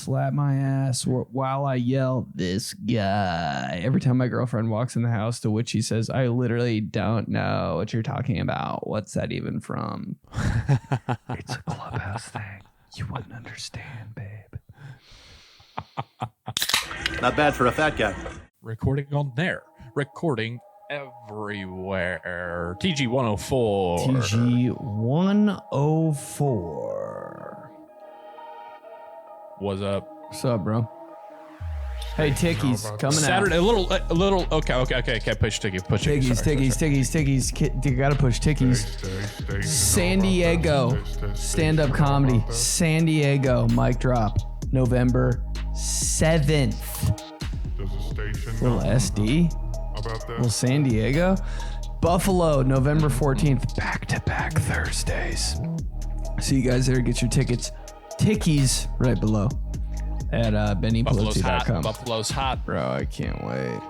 slap my ass while I yell, "This guy," every time my girlfriend walks in the house, to which she says, "I literally don't know what you're talking about. What's that even from?" It's a Clubhouse thing. You wouldn't understand, babe. Not bad for a fat guy. Recording on there. Recording everywhere. TG104. TG104. What's up? What's up, bro? Hey, Tickies coming Saturday, out. A little. Okay. Push Tickies. You gotta push Tickies. San Diego, stand-up comedy. San Diego, mic drop. November 7th. Little SD. Little San Diego. Buffalo, November 14th. Back-to-back Thursdays. See you guys there. Get your tickets. Tickies right below at BennyPolizzi.com. Buffalo's hot. Bro, I can't wait.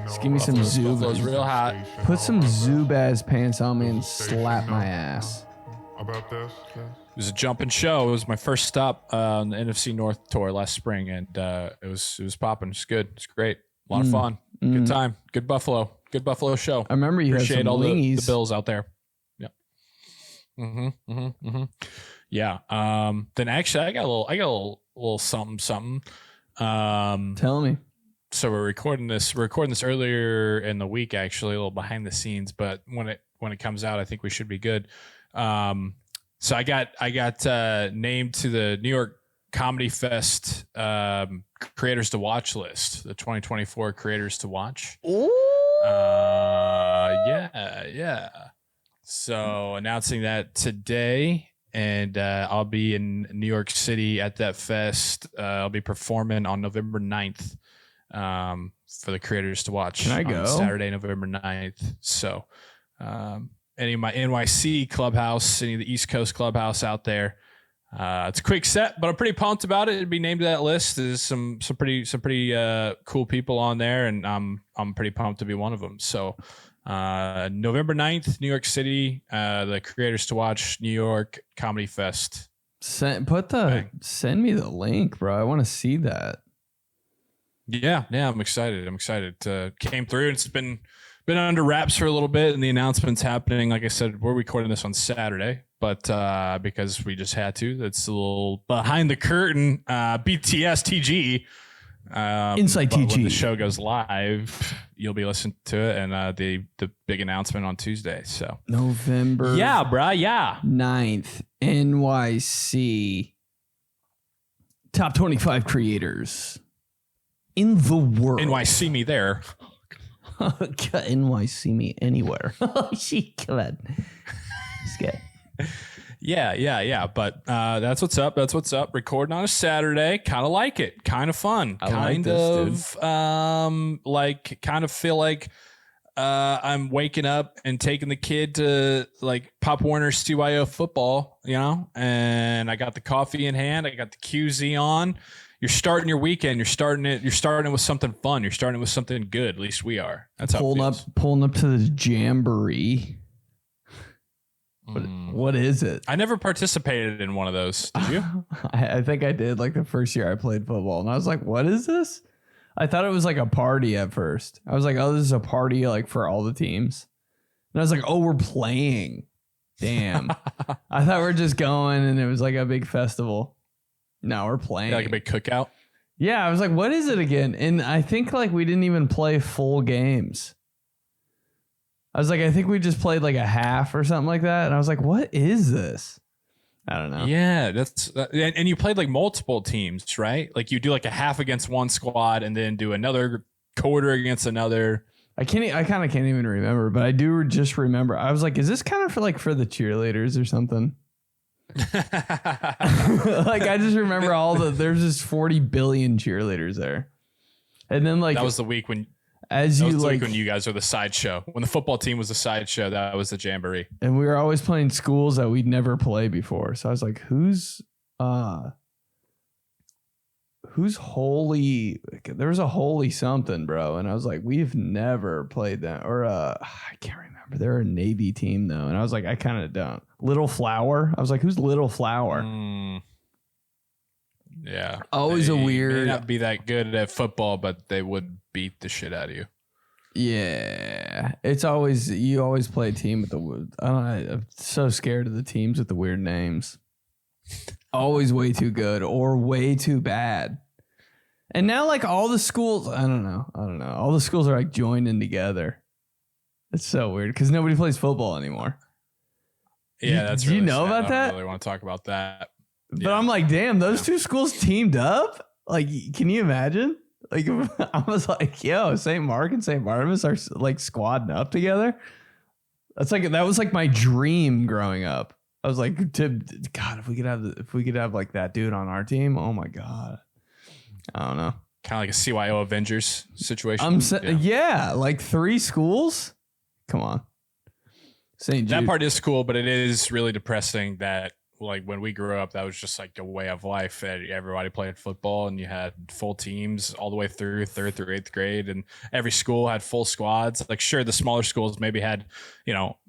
Just give me some Buffalo's real hot. Put some Zubaz pants on me and slap my ass. It was a jumping show. It was my first stop on the NFC North tour last spring, and it was popping. It's good. It's great. A lot of fun. Good time. Good Buffalo show. I remember you Appreciate had some all wingies. the Bills out there. Yeah. Yeah. Then actually, I got a little something. Tell me. So we're recording this earlier in the week, actually, a little behind the scenes, but when it comes out, I think we should be good. So I got named to the New York Comedy Fest Creators to Watch list, the 2024 Creators to Watch. Ooh. Yeah. So announcing that today, and I'll be in New York City at that fest. I'll be performing on November 9th for the Creators to Watch. Can I go? On Saturday, November 9th. So any of my NYC clubhouse, any of the East Coast clubhouse out there. It's a quick set, but I'm pretty pumped about it. To be named to that list. There's some pretty cool people on there, and I'm pretty pumped to be one of them. So November 9th, New York City, the Creators to Watch New York Comedy Fest. Send me the link, bro. I want to see that. Yeah, I'm excited. Came through, and it's been under wraps for a little bit, and the announcement's happening. Like I said, we're recording this on Saturday, but because we just had to, that's a little behind the curtain. BTS TG. Inside TG. When the show goes live, you'll be listening to it, and the big announcement on Tuesday. So November 9th, NYC. Top 25 creators in the world. NYC me there. NYC me anywhere. Oh, she could. It's good. Yeah. But that's what's up. Recording on a Saturday. Kind of like it. Kind of fun. Kind of feel like I'm waking up and taking the kid to like Pop Warner's CYO football, and I got the coffee in hand. I got the QZ on. You're starting your weekend. You're starting it with something fun. You're starting it with something good. At least we are. That's how pulling up to the jamboree. What is it? I never participated in one of those. Did you? I think I did, like the first year I played football, and I was like, "What is this?" I thought it was like a party at first. I was like, "Oh, this is a party like for all the teams," and I was like, "Oh, we're playing." Damn. I thought we were just going, and it was like a big festival. No, we're playing. Like a big cookout? Yeah, I was like, what is it again? And I think like we didn't even play full games. I was like, I think we just played like a half or something like that. And I was like, what is this? I don't know. Yeah, and you played like multiple teams, right? Like you do like a half against one squad and then do another quarter against another. I kind of can't even remember, but I do just remember. I was like, is this kind of for the cheerleaders or something? Like I just remember there's just 40 billion cheerleaders there, and then like that was the week when when you guys were the sideshow, when the football team was the sideshow. That was the jamboree, and we were always playing schools that we'd never played before. So I was like, who's holy? There was a holy something, bro, and I was like, we've never played that, or I can't remember. They're a Navy team though, and I was like, I kind of don't. Little Flower. I was like, who's Little Flower? Yeah. Always a They weird. may not be that good at football, but they would beat the shit out of you. Yeah, it's always you always play a team with the. I'm so scared of the teams with the weird names. Always way too good or way too bad. And now, like all the schools, I don't know. All the schools are like joining together. It's so weird because nobody plays football anymore. Yeah, that's. Do you really know sad. about I that? don't really want to talk about that. But Yeah. I'm like, damn, those two schools teamed up. Like, can you imagine? Like, I was like, yo, St. Mark and St. Barnabas are like squadding up together. That was like my dream growing up. I was like, God, if we could have like that dude on our team, oh my God. I don't know. Kind of like a CYO Avengers situation. Yeah, like 3 schools. Come on. St. Jude. That part is cool, but it is really depressing that like when we grew up, that was just like a way of life. Everybody played football and you had full teams all the way through 3rd through 8th grade, and every school had full squads. Like sure, the smaller schools maybe had,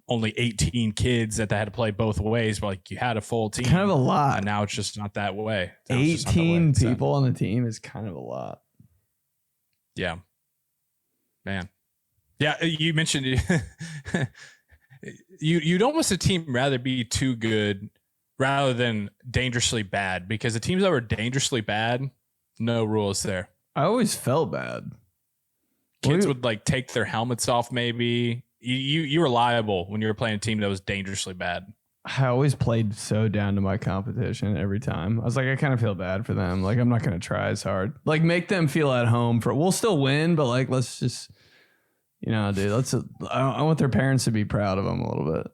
only 18 kids that they had to play both ways, but like you had a full team. Kind of a lot. And now it's just not that way. 18 people on the team is kind of a lot. Yeah. Man. Yeah, you mentioned you'd almost a team rather be too good rather than dangerously bad, because the teams that were dangerously bad, no rules there. I always felt bad. Kids would like take their helmets off. Maybe you were liable when you were playing a team that was dangerously bad. I always played so down to my competition every time. I was like, I kind of feel bad for them. Like, I'm not going to try as hard. Like, make them feel at home. We'll still win, but like, let's just, dude, I want their parents to be proud of them a little bit.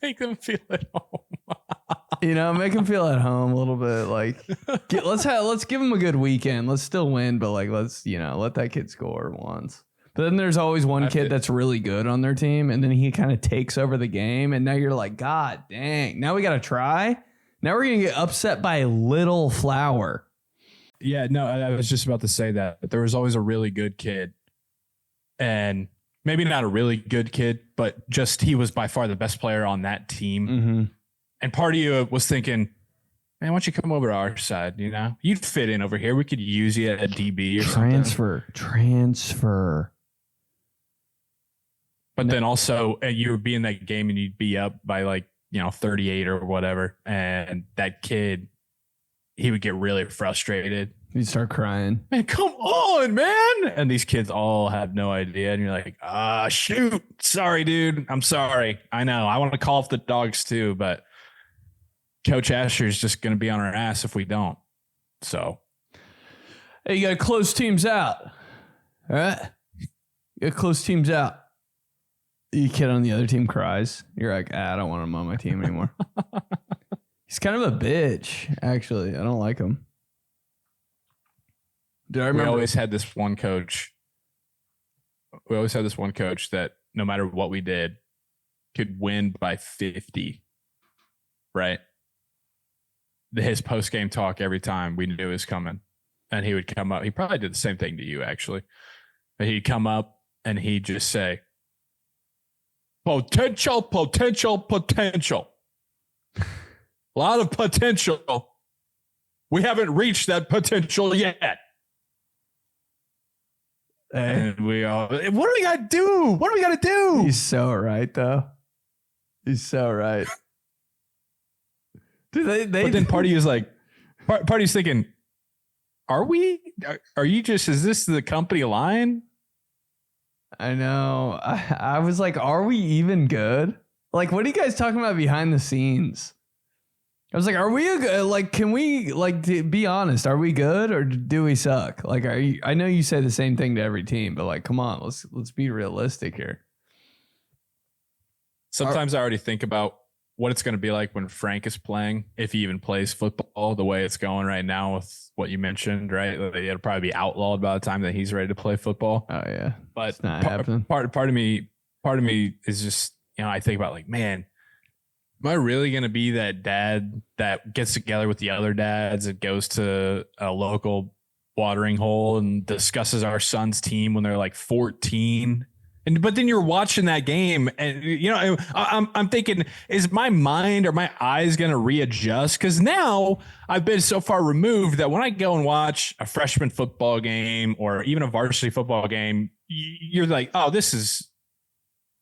Make them feel at home. Make them feel at home a little bit. Like, let's give them a good weekend. Let's still win, but like, let's, let that kid score once. But then there's always one kid that's really good on their team, and then he kind of takes over the game, and now you're like, God dang, now we got to try. Now we're going to get upset by a little flower. Yeah, no, I was just about to say that. But there was always a really good kid, and maybe not a really good kid, but just he was by far the best player on that team. Mm-hmm. And part of you was thinking, man, why don't you come over to our side? You'd fit in over here. We could use you at DB or something. Transfer. But then also, you would be in that game and you'd be up by like, 38 or whatever. And that kid, he would get really frustrated. He'd start crying. Man, come on, man. And these kids all have no idea. And you're like, shoot. Sorry, dude. I'm sorry. I know. I want to call off the dogs too, but Coach Asher is just going to be on our ass if we don't. So. Hey, you got to close teams out. All right? You got to close teams out. The kid on the other team cries. You're like, I don't want him on my team anymore. He's kind of a bitch, actually. I don't like him. We always had this one coach. We always had this one coach that no matter what we did, could win by 50. Right? His post-game talk every time we knew it was coming. And he would come up. He probably did the same thing to you, actually. But he'd come up and he'd just say, potential. A lot of potential. We haven't reached that potential yet. And we all, what do we got to do? What do we got to do? He's so right, though. He's so right. But then part of you is like, part of you's thinking, is this the company line? I know. I was like, are we even good? Like, what are you guys talking about behind the scenes? I was like, are we can we be honest? Are we good or do we suck? Like, I know you say the same thing to every team, but like, come on, let's be realistic here. Sometimes I already think about what it's going to be like when Frank is playing, if he even plays football the way it's going right now with what you mentioned, right? It'll probably be outlawed by the time that he's ready to play football. Oh yeah. But it's not happening. Part of me is just, I think about like, man, am I really going to be that dad that gets together with the other dads and goes to a local watering hole and discusses our son's team when they're like 14 But then you're watching that game, and I'm thinking, is my mind or my eyes going to readjust? Because now I've been so far removed that when I go and watch a freshman football game or even a varsity football game, you're like, oh, this is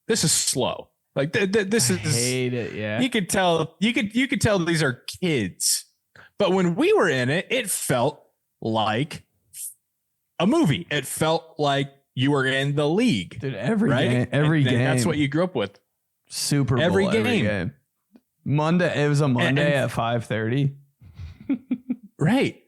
slow. Like this is. I hate it. Yeah, you could tell these are kids. But when we were in it, it felt like a movie. It felt like you were in the league. Dude, every right? game. That's what you grew up with. Super Bowl every game. Monday. It was a Monday at 5:30. Right.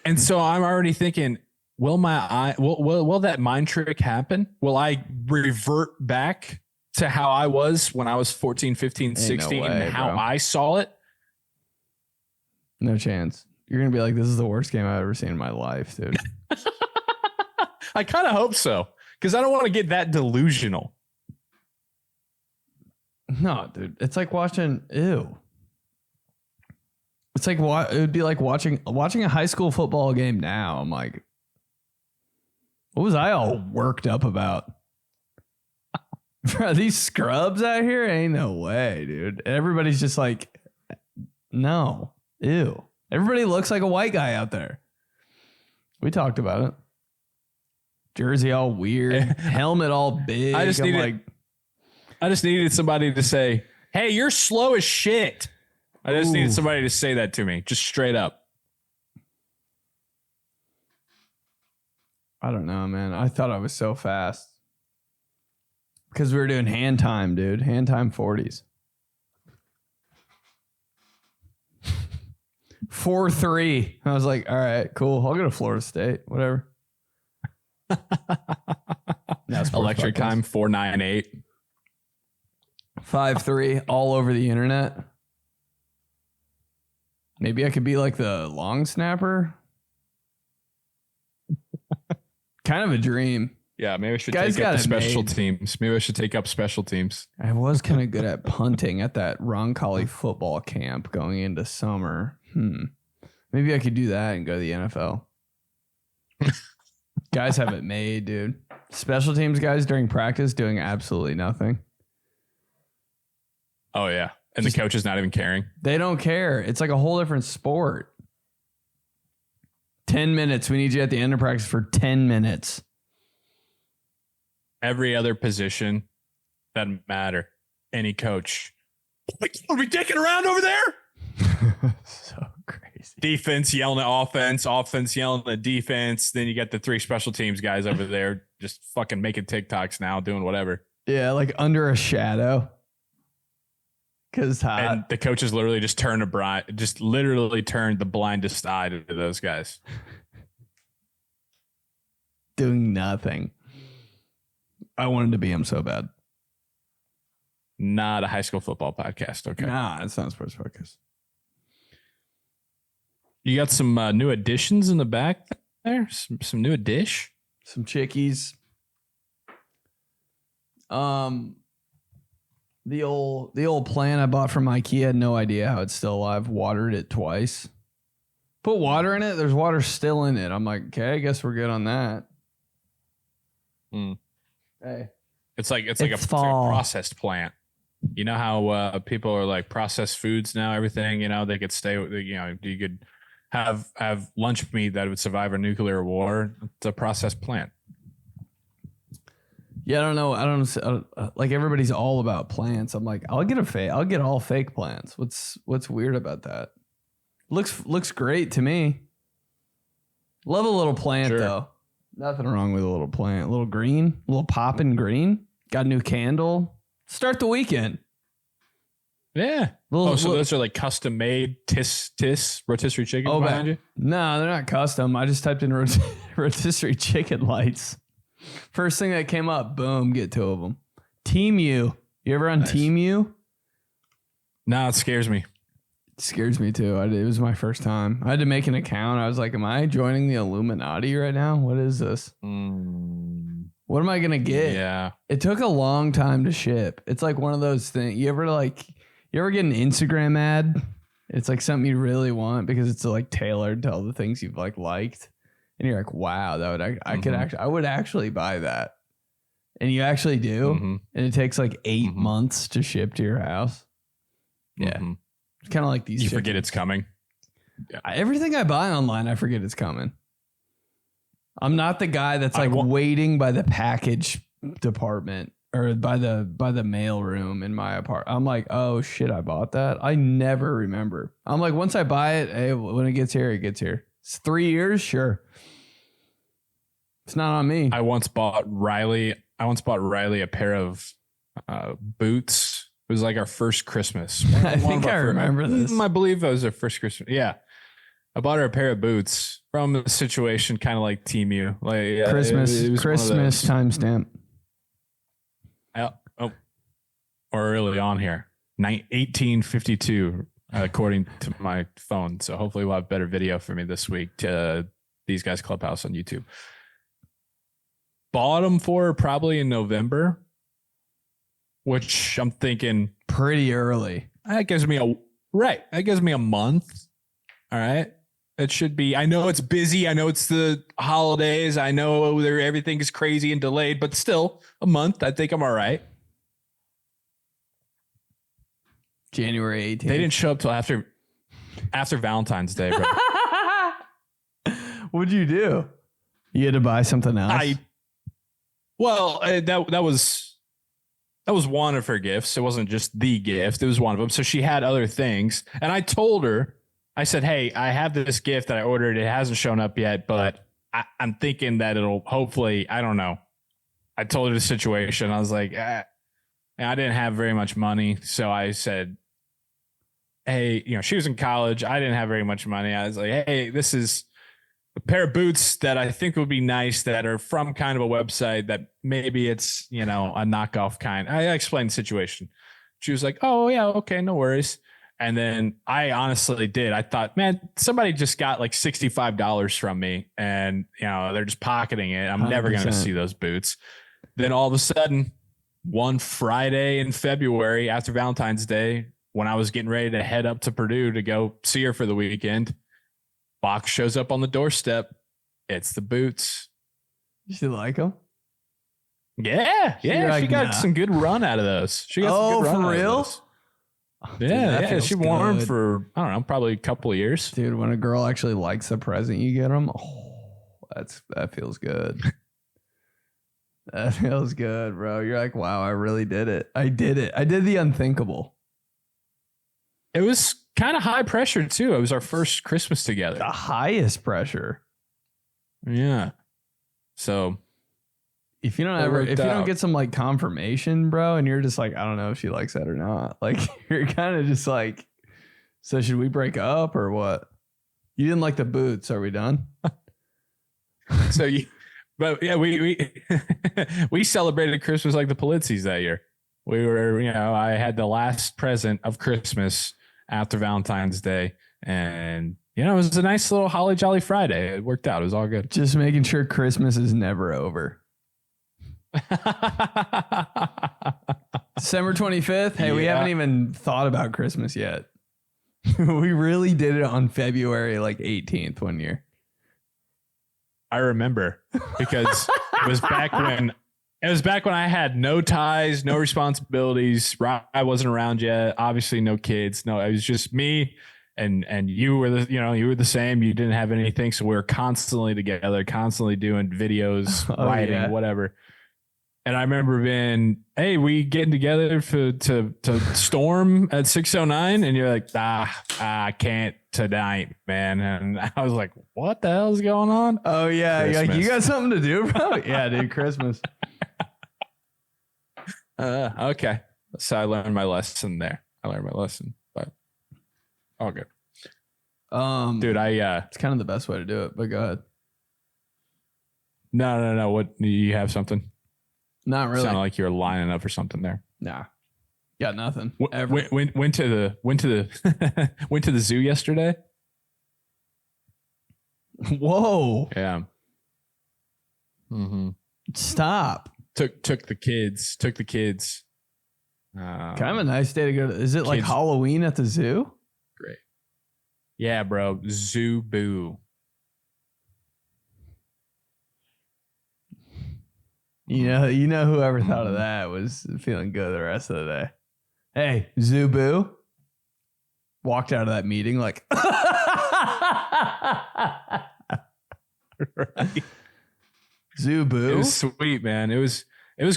And so I'm already thinking, will that mind trick happen? Will I revert back to how I was when I was 14, 15, 16, no way, and how bro. I saw it? No chance. You're going to be like, this is the worst game I've ever seen in my life, dude. I kind of hope so, because I don't want to get that delusional. No, dude. It's like watching, ew. It's like, it would be like watching a high school football game now. I'm like, what was I all worked up about? Bro, these scrubs out here? Ain't no way, dude. Everybody's just like, no, ew. Everybody looks like a white guy out there. We talked about it. Jersey all weird, helmet all big. I just needed somebody to say, "Hey, you're slow as shit." I just needed somebody to say that to me, just straight up. I don't know, man. I thought I was so fast because we were doing hand time, dude. Hand time 40s. 4.3. I was like, all right, cool. I'll go to Florida State, whatever. Electric time 4.98. 5.3 all over the internet. Maybe I could be like the long snapper. Kind of a dream. Yeah, maybe I should take up the special teams. Maybe I should take up special teams. I was kind of good at punting at that Roncalli football camp going into summer. Maybe I could do that and go to the NFL. Guys have it made, dude. Special teams guys during practice doing absolutely nothing. Oh, yeah. And the coach is not even caring. They don't care. It's like a whole different sport. 10 minutes. We need you at the end of practice for 10 minutes. Every other position doesn't matter. Any coach. Like, are we dicking around over there? So crazy. Defense yelling at offense, offense yelling at defense. Then you got the 3 special teams guys over there just fucking making TikToks now, doing whatever. Yeah, like under a shadow. And the coaches literally just turned the blindest eye to those guys. Doing nothing. I wanted to be him so bad. Not a high school football podcast. Okay. Nah, it's not a sports podcast. You got some new additions in the back there? Some new dish? Some chickies. The old plant I bought from IKEA, had no idea how it's still alive. Watered it twice. Put water in it. There's water still in it. I'm like, okay, I guess we're good on that. Hey, it's like a processed plant. You know how people are like processed foods now. Everything, they could stay. You could have lunch meat that would survive a nuclear war. It's a processed plant. Yeah, I don't know. Like everybody's all about plants. I'm like, I'll get all fake plants. What's weird about that? Looks great to me. Love a little plant though. Nothing wrong with a little plant. A little green, a little popping green. Got a new candle. Start the weekend. Yeah. Those are like custom made rotisserie chicken behind you? No, they're not custom. I just typed in rotisserie chicken lights. First thing that came up, boom, get 2 of them. Temu. You ever on Temu? No, it scares me. It scares me too. It was my first time. I had to make an account. I was like, am I joining the 𝗨𝗦𝗢𝗓 right now? What is this? What am I going to get? Yeah. It took a long time to ship. It's like one of those things. You ever get an Instagram ad? It's like something you really want because it's like tailored to all the things you've liked. And you're like, wow, I would actually buy that. And you actually do. Mm-hmm. And it takes like 8 Mm-hmm. months to ship to your house. Yeah. Mm-hmm. It's kind of like these. You chickens. forget it's coming. Everything I buy online, I forget it's coming. I'm not the guy that's like won't- waiting by the package department or by the mail room in my apartment. I'm like, oh shit, I bought that. I never remember. I'm like, once I buy it, hey, when it gets here, it gets here. It's 3 years, sure. It's not on me. I once bought Riley a pair of boots. It was like our first Christmas. I think I remember this. I believe it was our first Christmas. Yeah. I bought her a pair of boots from a situation kind of like Temu. Like Christmas Christmas timestamp. Or early on here. 1852, according to my phone. So hopefully we'll have better video for me this week to These Guys Clubhouse on YouTube. Bought them for probably in November, which I'm thinking Pretty early. that gives me a month. All right. It should be. I know it's busy. I know it's the holidays. I know everything is crazy and delayed, but still a month. I think I'm all right. January 18th. They didn't show up till after Valentine's Day, bro. What'd you do? You had to buy something else? That was one of her gifts. It wasn't just the gift. It was one of them. So she had other things. And I told her, I said, hey, I have this gift that I ordered. It hasn't shown up yet, but I'm thinking that it'll hopefully, I don't know. I told her the situation. I was like, I didn't have very much money. So I said, hey, she was in college. I didn't have very much money. I was like, hey, this is a pair of boots that I think would be nice that are from kind of a website that maybe it's, a knockoff kind. I explained the situation. She was like, oh, yeah, okay, no worries. And then I honestly did. I thought, man, somebody just got like $65 from me and, they're just pocketing it. I'm 100%. Never going to see those boots. Then all of a sudden, one Friday in February after Valentine's Day, when I was getting ready to head up to Purdue to go see her for the weekend, box shows up on the doorstep. It's the boots. You should like them? Yeah. She got some good run out of those. She got some good run for out real? Of those. Yeah. She wore them for, I don't know, probably a couple of years. Dude, when a girl actually likes the present you get them, that feels good. That feels good, bro. You're like, wow, I really did it. I did it. I did the unthinkable. It was kind of high pressure too. It was our first Christmas together. The highest pressure. Yeah. So if you don't get some like confirmation, bro, and you're just like, I don't know if she likes that or not. Like you're kind of just like, so should we break up or what? You didn't like the boots. Are we done? But yeah, we we celebrated Christmas like the Polizzis that year. We were, I had the last present of Christmas after Valentine's Day, and it was a nice little holly jolly Friday. It worked out. It was all good. Just making sure Christmas is never over. December 25th. Hey, we haven't even thought about Christmas yet. We really did it on February 18th one year. I remember because it was back when I had no ties, no responsibilities. I wasn't around yet. Obviously, no kids. No, it was just me and you were you were the same. You didn't have anything, so we were constantly together, constantly doing videos, writing, whatever. And I remember being, hey, we getting together to storm at 609, and you're like, I can't tonight, man. And I was like, what the hell is going on? Oh yeah, you got something to do, bro? Yeah, dude, Christmas. Okay. So I learned my lesson there. But all good. Dude, it's kind of the best way to do it, but go ahead. No. What, you have something? Not really. Sounded like you were lining up for something there. Nah, got nothing. Went to the zoo yesterday. Whoa. Yeah. Mm-hmm. Stop. Took the kids. Kind of a nice day to go to. Is it like Halloween at the zoo? Great. Yeah, bro. Zoo boo. You know whoever thought of that was feeling good the rest of the day. Hey, Zubu walked out of that meeting like Right. Zubu. It was sweet, man. It was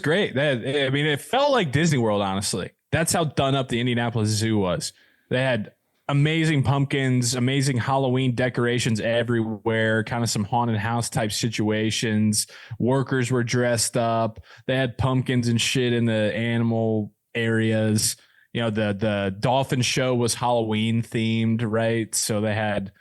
great. It felt like Disney World, honestly. That's how done up the Indianapolis Zoo was. They had amazing pumpkins, amazing Halloween decorations everywhere, kind of some haunted house type situations. Workers were dressed up. They had pumpkins and shit in the animal areas. You know, the dolphin show was Halloween themed, right? So they had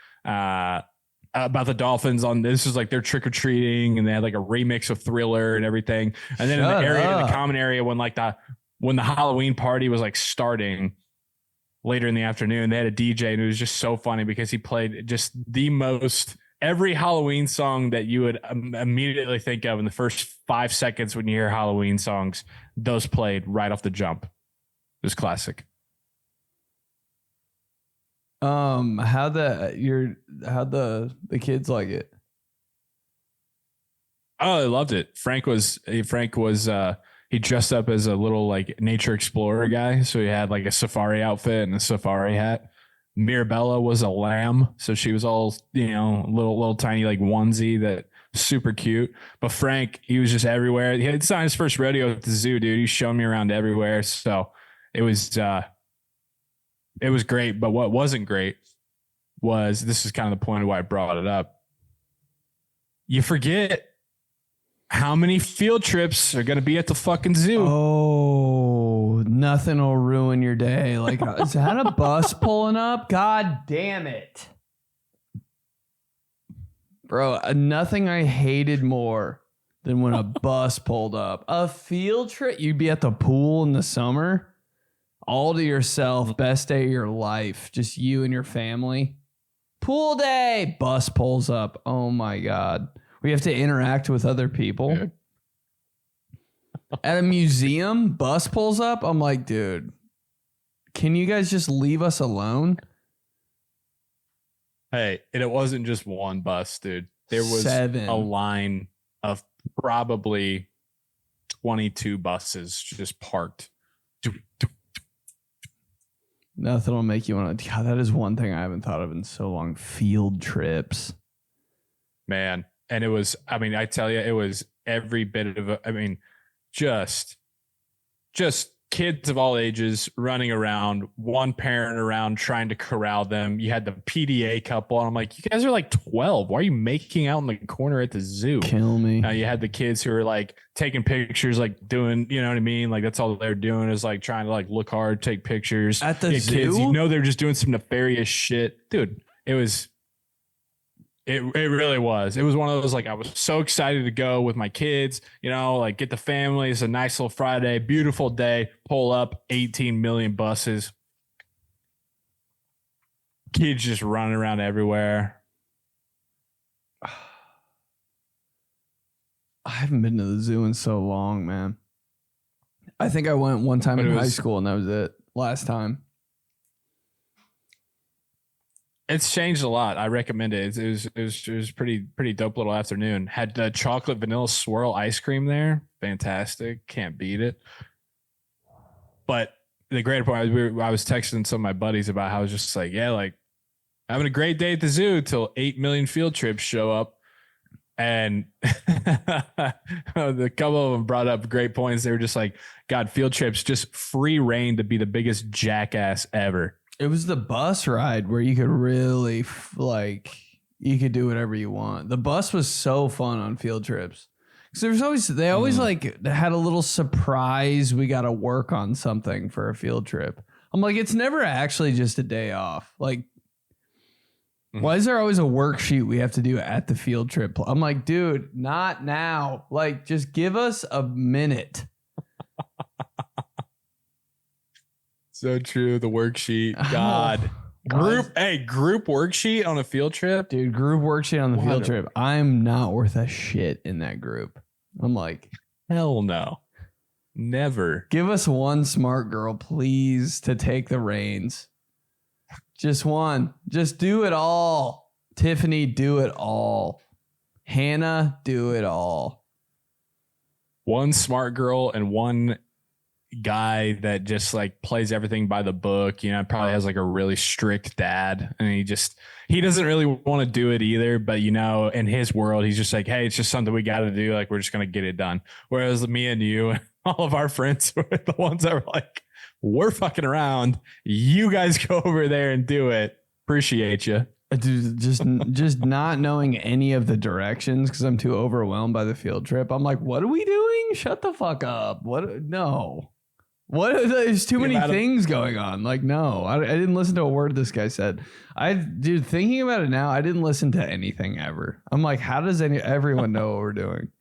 about the dolphins on this was like their trick or treating, and they had like a remix of Thriller and everything. And then in the common area, when the Halloween party was like starting later in the afternoon, they had a DJ, and it was just so funny because he played just every Halloween song that you would immediately think of in the first 5 seconds when you hear Halloween songs. Those played right off the jump. It was classic. How'd the kids like it? Oh, I loved it. Frank was he dressed up as a little like nature explorer guy. So he had like a safari outfit and a safari hat. Mirabella was a lamb. So she was all, little tiny like onesie that super cute. But Frank, he was just everywhere. It's not his first rodeo at the zoo, dude. He's showing me around everywhere. So it was great. But what wasn't great was, this is kind of the point of why I brought it up. You forget how many field trips are going to be at the fucking zoo. Oh, nothing will ruin your day. Like, is that a bus pulling up? God damn it. Bro, nothing I hated more than when a bus pulled up. A field trip, you'd be at the pool in the summer, all to yourself, best day of your life, just you and your family. Pool day, bus pulls up. Oh my God. We have to interact with other people. Dude. At a museum, bus pulls up. I'm like, dude, can you guys just leave us alone? Hey, and it wasn't just one bus, dude. There was 7. a line of probably 22 buses just parked. Nothing will make you want to. God, that is one thing I haven't thought of in so long. Field trips. Man. And it was, I tell you, it was every bit of just kids of all ages running around, one parent around trying to corral them. You had the PDA couple, and I'm like, you guys are like 12. Why are you making out in the corner at the zoo? Kill me. You had the kids who were like taking pictures, like doing, you know what I mean? Like that's all they're doing is like trying to like look hard, take pictures. At the zoo? Kids, they're just doing some nefarious shit. Dude, it was... It really was. It was one of those, like, I was so excited to go with my kids, like get the family. It's a nice little Friday, beautiful day, pull up 18 million buses. Kids just running around everywhere. I haven't been to the zoo in so long, man. I think I went one time in high school and that was it. Last time. It's changed a lot. I recommend it. It was pretty dope little afternoon. Had the chocolate vanilla swirl ice cream there. Fantastic. Can't beat it. But the greater point, I was texting some of my buddies about how I was just like, yeah, like having a great day at the zoo till 8 million field trips show up. And the couple of them brought up great points. They were just like, God, field trips, just free reign to be the biggest jackass ever. It was the bus ride where you could really you could do whatever you want. The bus was so fun on field trips. Because they always like had a little surprise. We got to work on something for a field trip. I'm like, it's never actually just a day off. Like, why is there always a worksheet we have to do at the field trip? I'm like, dude, not now. Like, just give us a minute. So true. The worksheet. God. Group worksheet on a field trip. Dude, group worksheet on the field trip. I'm not worth a shit in that group. I'm like, hell no. Never. Give us one smart girl, please, to take the reins. Just one. Just do it all. Tiffany, do it all. Hannah, do it all. one smart girl and one guy that just like plays everything by the book, you know, probably has like a really strict dad, and he doesn't really want to do it either, but you know, in his world he's just like, hey, it's just something we got to do, like we're just gonna get it done. Whereas me and you and all of our friends were the ones that were like, we're fucking around, you guys go over there and do it, appreciate you. Dude, just not knowing any of the directions because I'm too overwhelmed by the field trip. I'm like, what are we doing? Shut the fuck up. No. What? There's too many things going on. Like, no, I didn't listen to a word this guy said. Dude, thinking about it now, I didn't listen to anything ever. I'm like, how does everyone know what we're doing?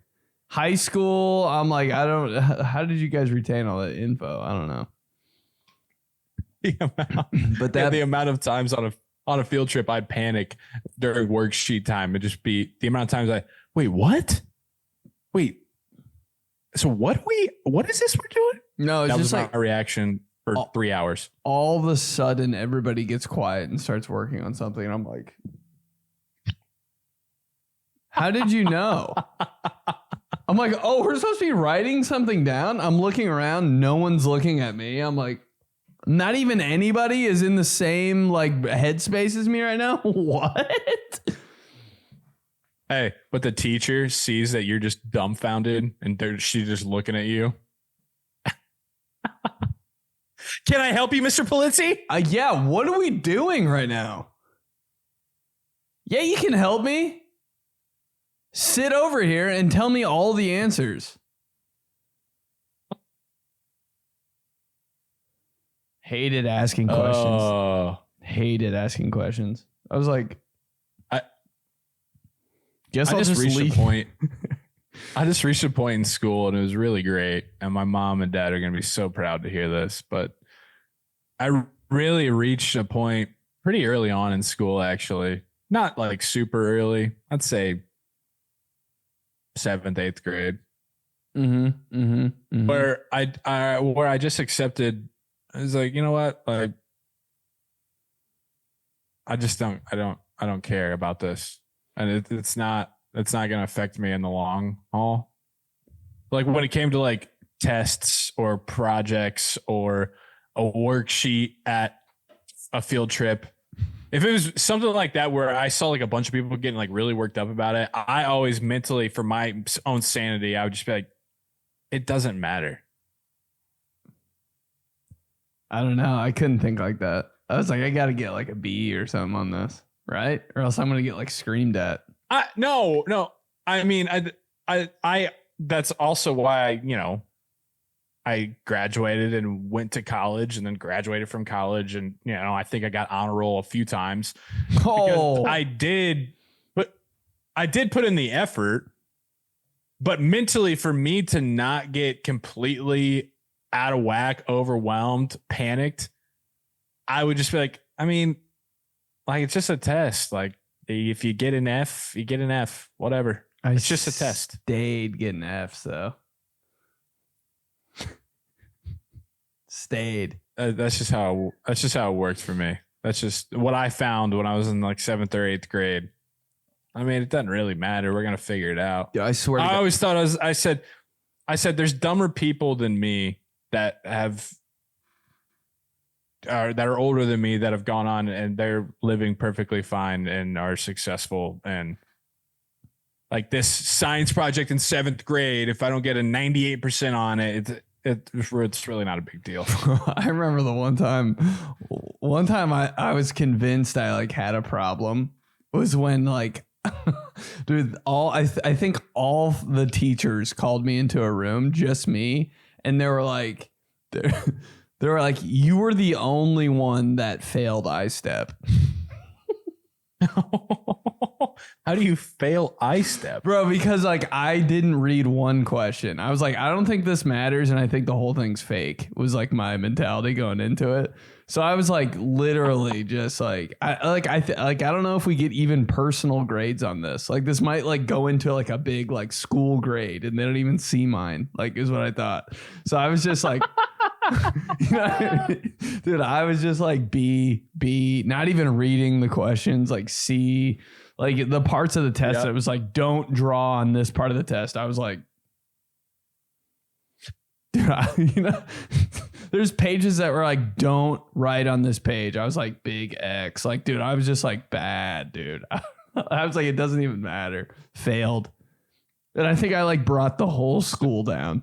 High school, I'm like, how did you guys retain all that info? I don't know. The amount of times on a field trip I'd panic during worksheet time. It'd just be the amount of times wait, what? Wait, so what is this we're doing? No, it's that just was like my reaction for 3 hours. All of a sudden, everybody gets quiet and starts working on something. And I'm like, how did you know? I'm like, oh, we're supposed to be writing something down. I'm looking around. No one's looking at me. I'm like, not even anybody is in the same like headspace as me right now. What? Hey, but the teacher sees that you're just dumbfounded and she's just looking at you. Can I help you, Mr. Polizzi? Yeah, what are we doing right now? Yeah, you can help me. Sit over here and tell me all the answers. Hated asking questions. Hated asking questions. I was like, I just reached a point. I just reached a point in school and it was really great. And my mom and dad are going to be so proud to hear this. But I really reached a point pretty early on in school, actually. Not like super early. I'd say 7th, 8th grade. Where I just accepted. I was like, you know what? Like, I don't care about this. And it's not going to affect me in the long haul. Like when it came to like tests or projects or a worksheet at a field trip, if it was something like that where I saw like a bunch of people getting like really worked up about it, I always mentally, for my own sanity, I would just be like, it doesn't matter. I don't know. I couldn't think like that. I was like, I got to get like a B or something on this, right? Or else I'm going to get like screamed at. No. I mean, I that's also why I graduated and went to college and then graduated from college. And, I think I got honor roll a few times. Oh, I did put in the effort, but mentally for me to not get completely out of whack, overwhelmed, panicked, I would just be like, I mean, like, it's just a test. Like, if you get an F, you get an F, whatever. It's just a test. Stayed getting Fs though. Stayed. That's just how it worked for me. That's just what I found when I was in like 7th or 8th grade. I mean, it doesn't really matter. We're gonna figure it out. Yeah, I swear. I always thought I said there's dumber people than me that are older than me that have gone on and they're living perfectly fine and are successful. And like this science project in 7th grade, if I don't get a 98% on it, it's really not a big deal. I remember the one time I was convinced I like had a problem was when like, dude, I think all the teachers called me into a room, just me. And they were like, you were the only one that failed I-Step. How do you fail I-Step? Bro, because like I didn't read one question. I was like, I don't think this matters, and I think the whole thing's fake. Was like my mentality going into it. So I was like literally just like I don't know if we get even personal grades on this. Like this might like go into like a big like school grade and they don't even see mine, like is what I thought. So I was just like dude, I was just like B, not even reading the questions, like C, like the parts of the test that was like, don't draw on this part of the test. I was like, Dude, there's pages that were like, don't write on this page. I was like, big X. Like, dude, I was just like, bad, dude. I was like, it doesn't even matter. Failed. And I think I like brought the whole school down.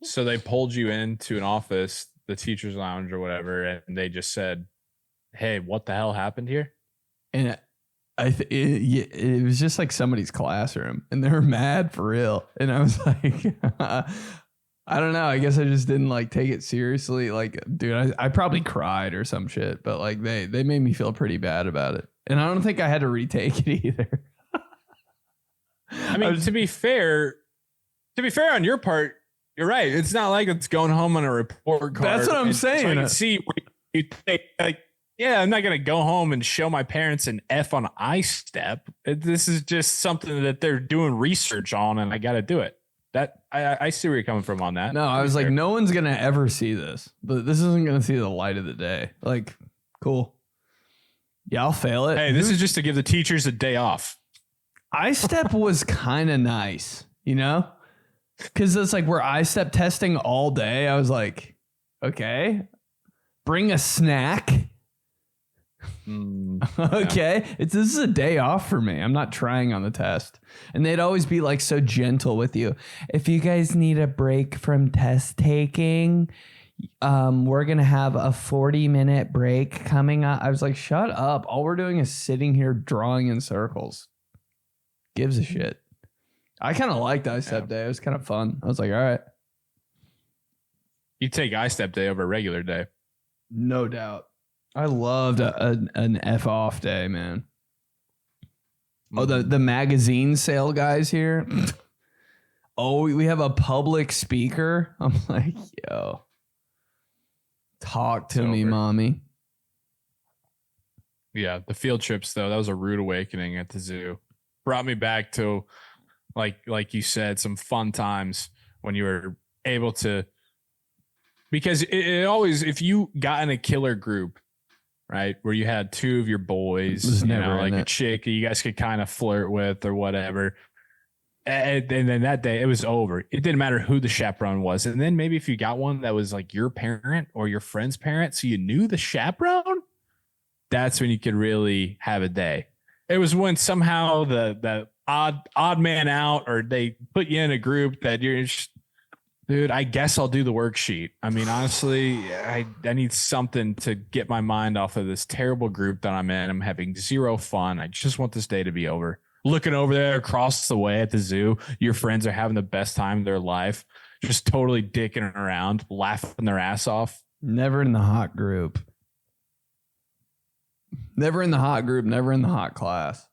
So they pulled you into an office, the teacher's lounge or whatever, and they just said, hey, what the hell happened here? And it was just like somebody's classroom, and they were mad for real. And I was like, I don't know. I guess I just didn't like take it seriously. Like, dude, I probably cried or some shit, but like they made me feel pretty bad about it. And I don't think I had to retake it either. I mean, to be fair on your part, you're right. It's not like it's going home on a report card. That's what I'm saying. So I can see where you think, like, yeah, I'm not going to go home and show my parents an F on 𝗕. This is just something that they're doing research on, and I got to do it. That I see where you're coming from on that. No, I was like, no one's going to ever see this. But this isn't going to see the light of the day. Like, cool. Yeah, I'll fail it. Hey, this is just to give the teachers a day off. 𝗕 was kind of nice, Because it's like we're 𝗕 testing all day. I was like, okay, bring a snack. Okay, this is a day off for me. I'm not trying on the test. And they'd always be like so gentle with you. If you guys need a break from test taking, we're going to have a 40-minute break coming up. I was like, shut up. All we're doing is sitting here drawing in circles. Gives a shit. I kind of liked 𝗕 day. It was kind of fun. I was like, all right. You take 𝗕 day over a regular day. No doubt. I loved an F off day, man. Oh, the magazine sale guys here. Oh, we have a public speaker. I'm like, yo, talk to me, mommy. Yeah, the field trips though, that was a rude awakening at the zoo. Brought me back to, like you said, some fun times when you were able to, because it always, if you got in a killer group, right, where you had two of your boys, like a chick you guys could kind of flirt with or whatever, and then that day it was over. It didn't matter who the chaperone was. And then maybe if you got one that was like your parent or your friend's parent, so you knew the chaperone, that's when you could really have a day. It was when somehow the odd man out, or they put you in a group that you're just, dude, I guess I'll do the worksheet. I mean, honestly, I need something to get my mind off of this terrible group that I'm in. I'm having zero fun. I just want this day to be over. Looking over there across the way at the zoo, your friends are having the best time of their life, just totally dicking around, laughing their ass off. Never in the hot group. Never in the hot group, never in the hot class.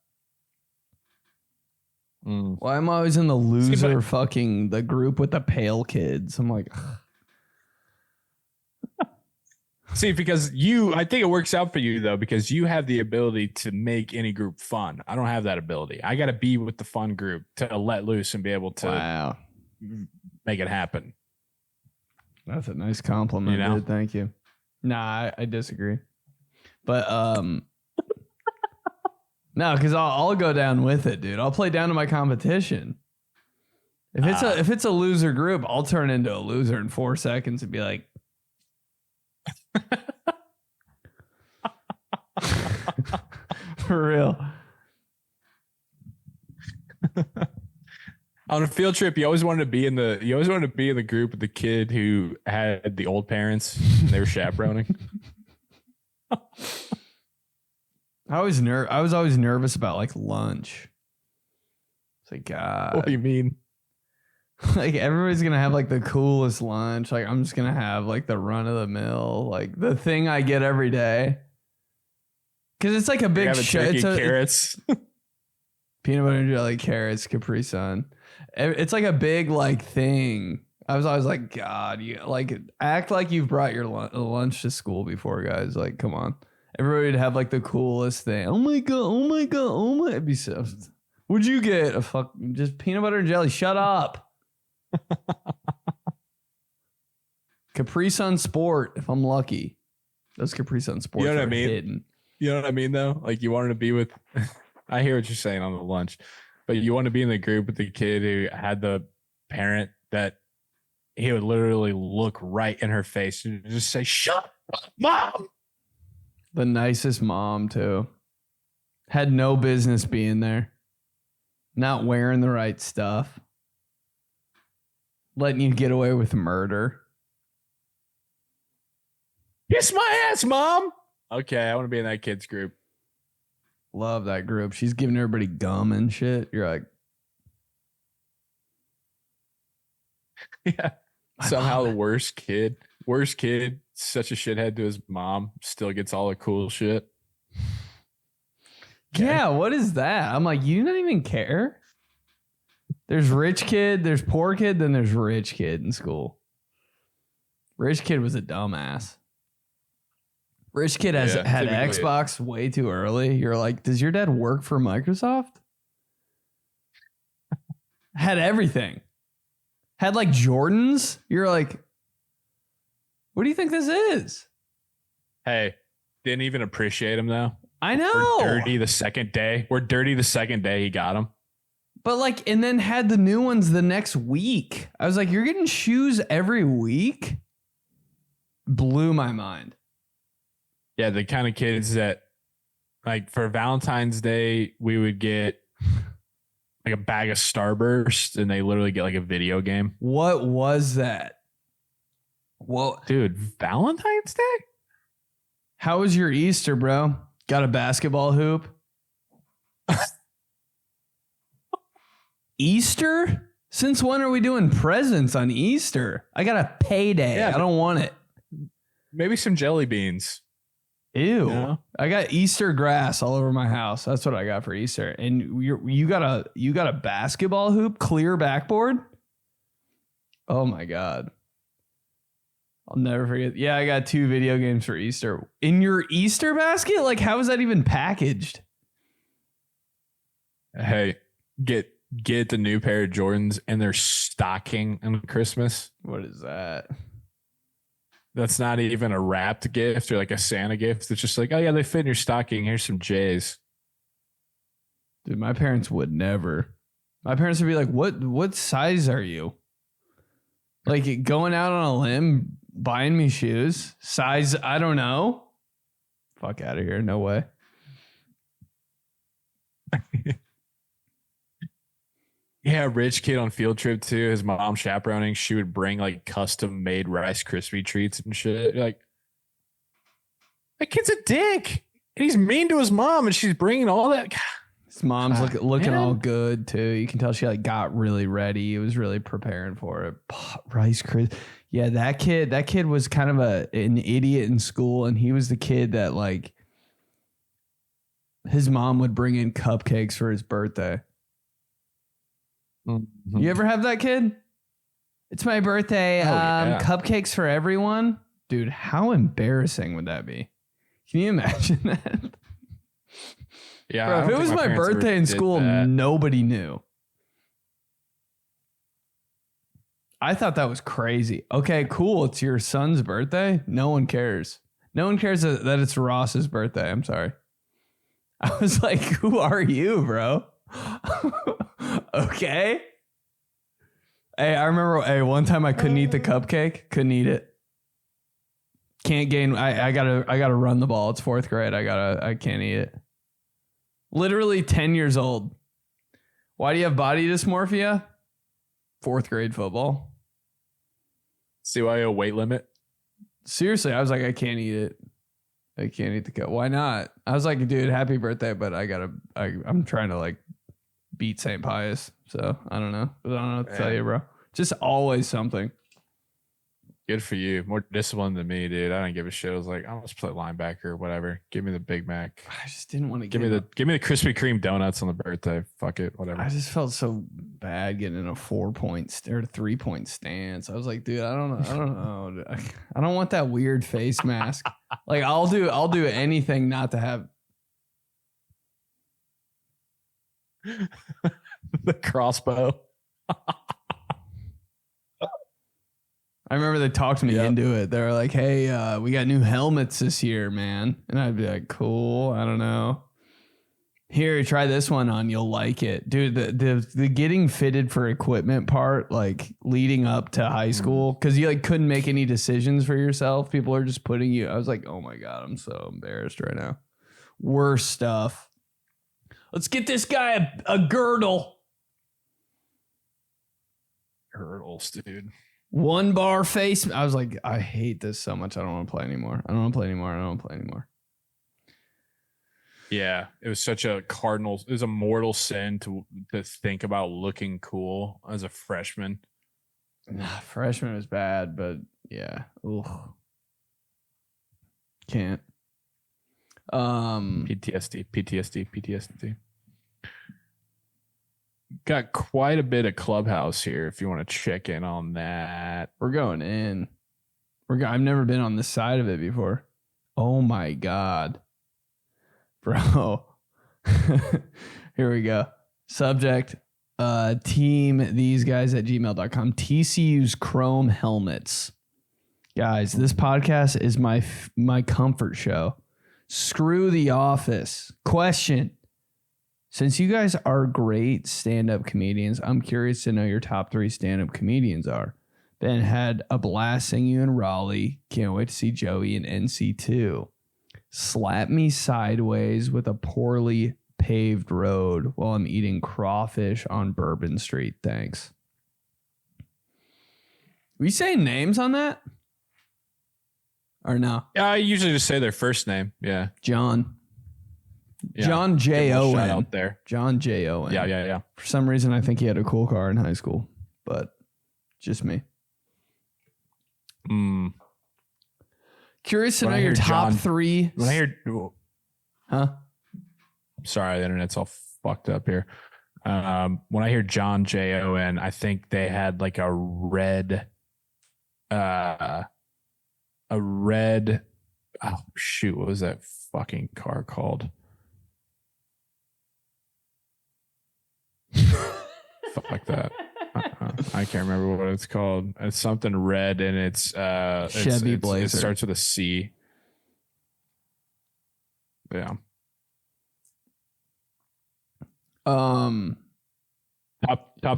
Why am I always in the loser fucking the group with the pale kids? I'm like, see, because I think it works out for you though, because you have the ability to make any group fun. I don't have that ability. I got to be with the fun group to let loose and be able to make it happen. That's a nice compliment, dude. Thank you. Nah, I disagree. But no, because I'll go down with it, dude. I'll play down to my competition. If it's a loser group, I'll turn into a loser in 4 seconds and be like, for real. On a field trip, you always wanted to be in the group with the kid who had the old parents and they were chaperoning. I was always nervous about like lunch. It's like, God. What do you mean? Like everybody's gonna have like the coolest lunch. Like I'm just gonna have like the run of the mill, like the thing I get every day. Cause it's like a big shit. Carrots, peanut butter and jelly, carrots, Capri Sun. It's like a big like thing. I was always like, God, you like act like you've brought your lunch to school before, guys. Like, come on. Everybody would have like the coolest thing. Oh my God. Oh my God. Oh my. It'd be so. Would you get just peanut butter and jelly? Shut up. Capri Sun Sport, if I'm lucky. Those Capri Sun Sports, you know what I mean? hidden. You know what I mean, though? Like you wanted to be with. I hear what you're saying on the lunch, but you want to be in the group with the kid who had the parent that he would literally look right in her face and just say, "Shut up, Mom." The nicest mom, too. Had no business being there. Not wearing the right stuff. Letting you get away with murder. Kiss my ass, Mom. Okay, I want to be in that kid's group. Love that group. She's giving everybody gum and shit. You're like, yeah. Somehow the worst kid, such a shithead to his mom, still gets all the cool shit. Okay. Yeah, what is that? I'm like, you don't even care? There's rich kid, there's poor kid, then there's rich kid in school. Rich kid was a dumbass. Rich kid had Xbox way too early. You're like, does your dad work for Microsoft? Had everything. Had like Jordans. You're like, what do you think this is? Hey, didn't even appreciate him though. I know. We're dirty the second day he got him. But like, and then had the new ones the next week. I was like, you're getting shoes every week? Blew my mind. Yeah, the kind of kids that, like, for Valentine's Day, we would get like a bag of Starburst, and they literally get like a video game. What was that? Well, dude, Valentine's Day? How was your Easter, bro? Got a basketball hoop? Easter? Since when are we doing presents on Easter? I got a payday. Yeah, I don't want it. Maybe some jelly beans. Ew. Yeah. I got Easter grass all over my house. That's what I got for Easter. And you got a basketball hoop, clear backboard? Oh my God. I'll never forget. Yeah, I got 2 video games for Easter. In your Easter basket? Like, how is that even packaged? Hey, get the new pair of Jordans in their stocking on Christmas. What is that? That's not even a wrapped gift or like a Santa gift. It's just like, oh yeah, they fit in your stocking. Here's some J's. Dude, my parents would never. My parents would be like, what size are you? Like going out on a limb, buying me shoes. Size, I don't know. Fuck out of here. No way. Yeah, rich kid on field trip too. His mom chaperoning. She would bring like custom made Rice Krispie treats and shit. You're like, that kid's a dick. And he's mean to his mom, and she's bringing all that. His mom's looking all good too. You can tell she like got really ready. He was really preparing for it. Rice Krispie. Yeah, that kid was kind of an idiot in school, and he was the kid that like his mom would bring in cupcakes for his birthday. Mm-hmm. You ever have that kid? It's my birthday. Yeah. Cupcakes for everyone. Dude, how embarrassing would that be? Can you imagine that? Yeah. Bro, if it was my birthday in school, nobody knew. I thought that was crazy. Okay, cool. It's your son's birthday. No one cares. No one cares that it's Ross's birthday. I'm sorry. I was like, who are you, bro? Okay. Hey, I remember one time I couldn't eat the cupcake. Couldn't eat it. Can't gain. I gotta run the ball. It's 4th grade. I can't eat it. Literally 10 years old. Why do you have body dysmorphia? 4th grade football. See why you have a weight limit? Seriously, I was like, I can't eat it. I can't eat the cup. Why not? I was like, dude, happy birthday, but I'm trying to like beat St. Pius. So I don't know. I don't know what to tell you, bro. Just always something. Good for you. More disciplined than me, dude. I don't give a shit. I was like, I'll just play linebacker or whatever. Give me the Big Mac. I just didn't want to give me the Krispy Kreme donuts on the birthday. Fuck it, whatever. I just felt so bad getting in a 4-point or 3-point stance. I was like, dude, I don't know. I don't want that weird face mask. Like I'll do anything not to have the crossbow. I remember they talked me into it. They were like, hey, we got new helmets this year, man. And I'd be like, cool. I don't know. Here, try this one on. You'll like it. Dude, the getting fitted for equipment part, like leading up to high school, because you like couldn't make any decisions for yourself. People are just putting you. I was like, oh my God, I'm so embarrassed right now. Worst stuff. Let's get this guy a girdle. Girdles, dude. 1 bar face. I was like, I hate this so much. I don't want to play anymore. I don't want to play anymore. Yeah, it was such a it was a mortal sin to think about looking cool as a freshman. Freshman was bad, but yeah. Ugh. Can't. PTSD. Got quite a bit of Clubhouse here if you want to check in on that. We're going in. I've never been on this side of it before. Oh my God. Bro. Here we go. Subject, team these guys at gmail.com. TCU's Chrome helmets. Guys, this podcast is my comfort show. Screw The Office. Question. Since you guys are great stand-up comedians, I'm curious to know your top 3 stand-up comedians are. Ben had a blast seeing you in Raleigh. Can't wait to see Joey in NC2. Slap me sideways with a poorly paved road while I'm eating crawfish on Bourbon Street. Thanks. We saying names on that? Or no? Yeah, I usually just say their first name. Yeah. John. Yeah. John J-O-N. Shout out there. John J-O-N. Yeah. For some reason, I think he had a cool car in high school, but just me. Curious to know your top 3. When I hear... Huh? Sorry, the internet's all fucked up here. When I hear John J-O-N, I think they had like a red... oh, shoot. What was that fucking car called? Fuck that. I can't remember what it's called. It's something red and it's Chevy Blazer. It starts with a C. Yeah. Top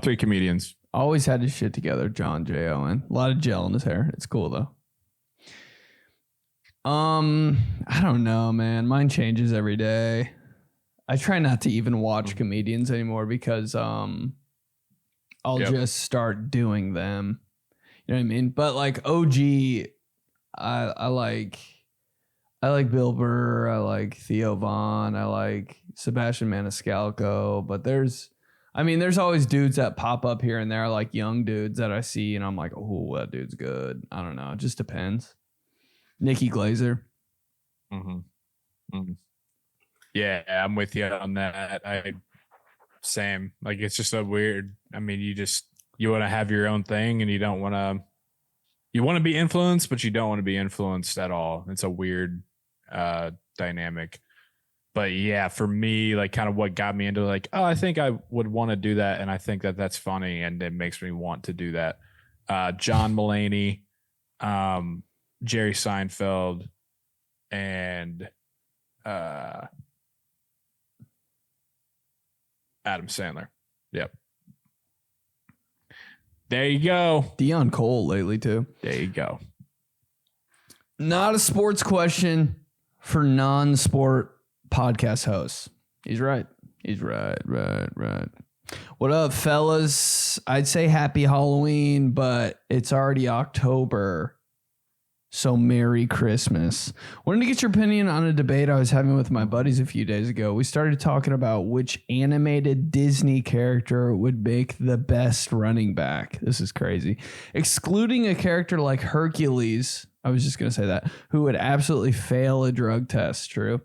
3 comedians. Always had his shit together. John J-O-N. A lot of gel in his hair. It's cool though. I don't know, man. Mine changes every day. I try not to even watch comedians anymore because I'll just start doing them. You know what I mean? But like OG, I like Bill Burr, I like Theo Von, I like Sebastian Maniscalco, but there's always dudes that pop up here and there, like young dudes that I see and I'm like, oh, that dude's good. I don't know. It just depends. Nikki Glazer. Yeah, I'm with you on that. Same. Like, it's just a weird, I mean, you want to have your own thing and you want to be influenced, but you don't want to be influenced at all. It's a weird dynamic. But yeah, for me, like kind of what got me into like, oh, I think I would want to do that. And I think that that's funny. And it makes me want to do that. John Mulaney, Jerry Seinfeld, and Adam Sandler. Yep. There you go. Deion Cole lately too. There you go. Not a sports question for non-sport podcast hosts. He's right. Right. What up, fellas? I'd say happy Halloween, but it's already October. So Merry Christmas. Wanted to get your opinion on a debate I was having with my buddies a few days ago. We started talking about which animated Disney character would make the best running back. This is crazy. Excluding a character like Hercules, I was just going to say that, who would absolutely fail a drug test. True.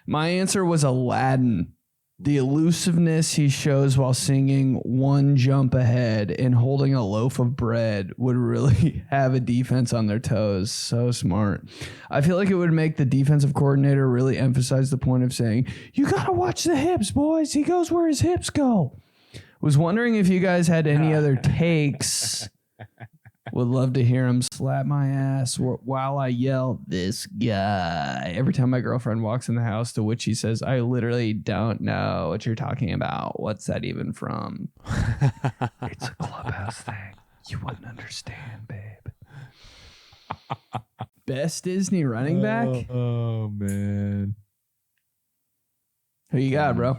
My answer was Aladdin. The elusiveness he shows while singing One Jump Ahead and holding a loaf of bread would really have a defense on their toes. So smart. I feel like it would make the defensive coordinator really emphasize the point of saying, you got to watch the hips, boys. He goes where his hips go. Was wondering if you guys had any other takes Would love to hear him slap my ass while I yell, "This guy," every time my girlfriend walks in the house, to which he says, "I literally don't know what you're talking about. What's that even from?" It's a Clubhouse thing. You wouldn't understand, babe. Best Disney running back? Oh, man. Who you got, bro?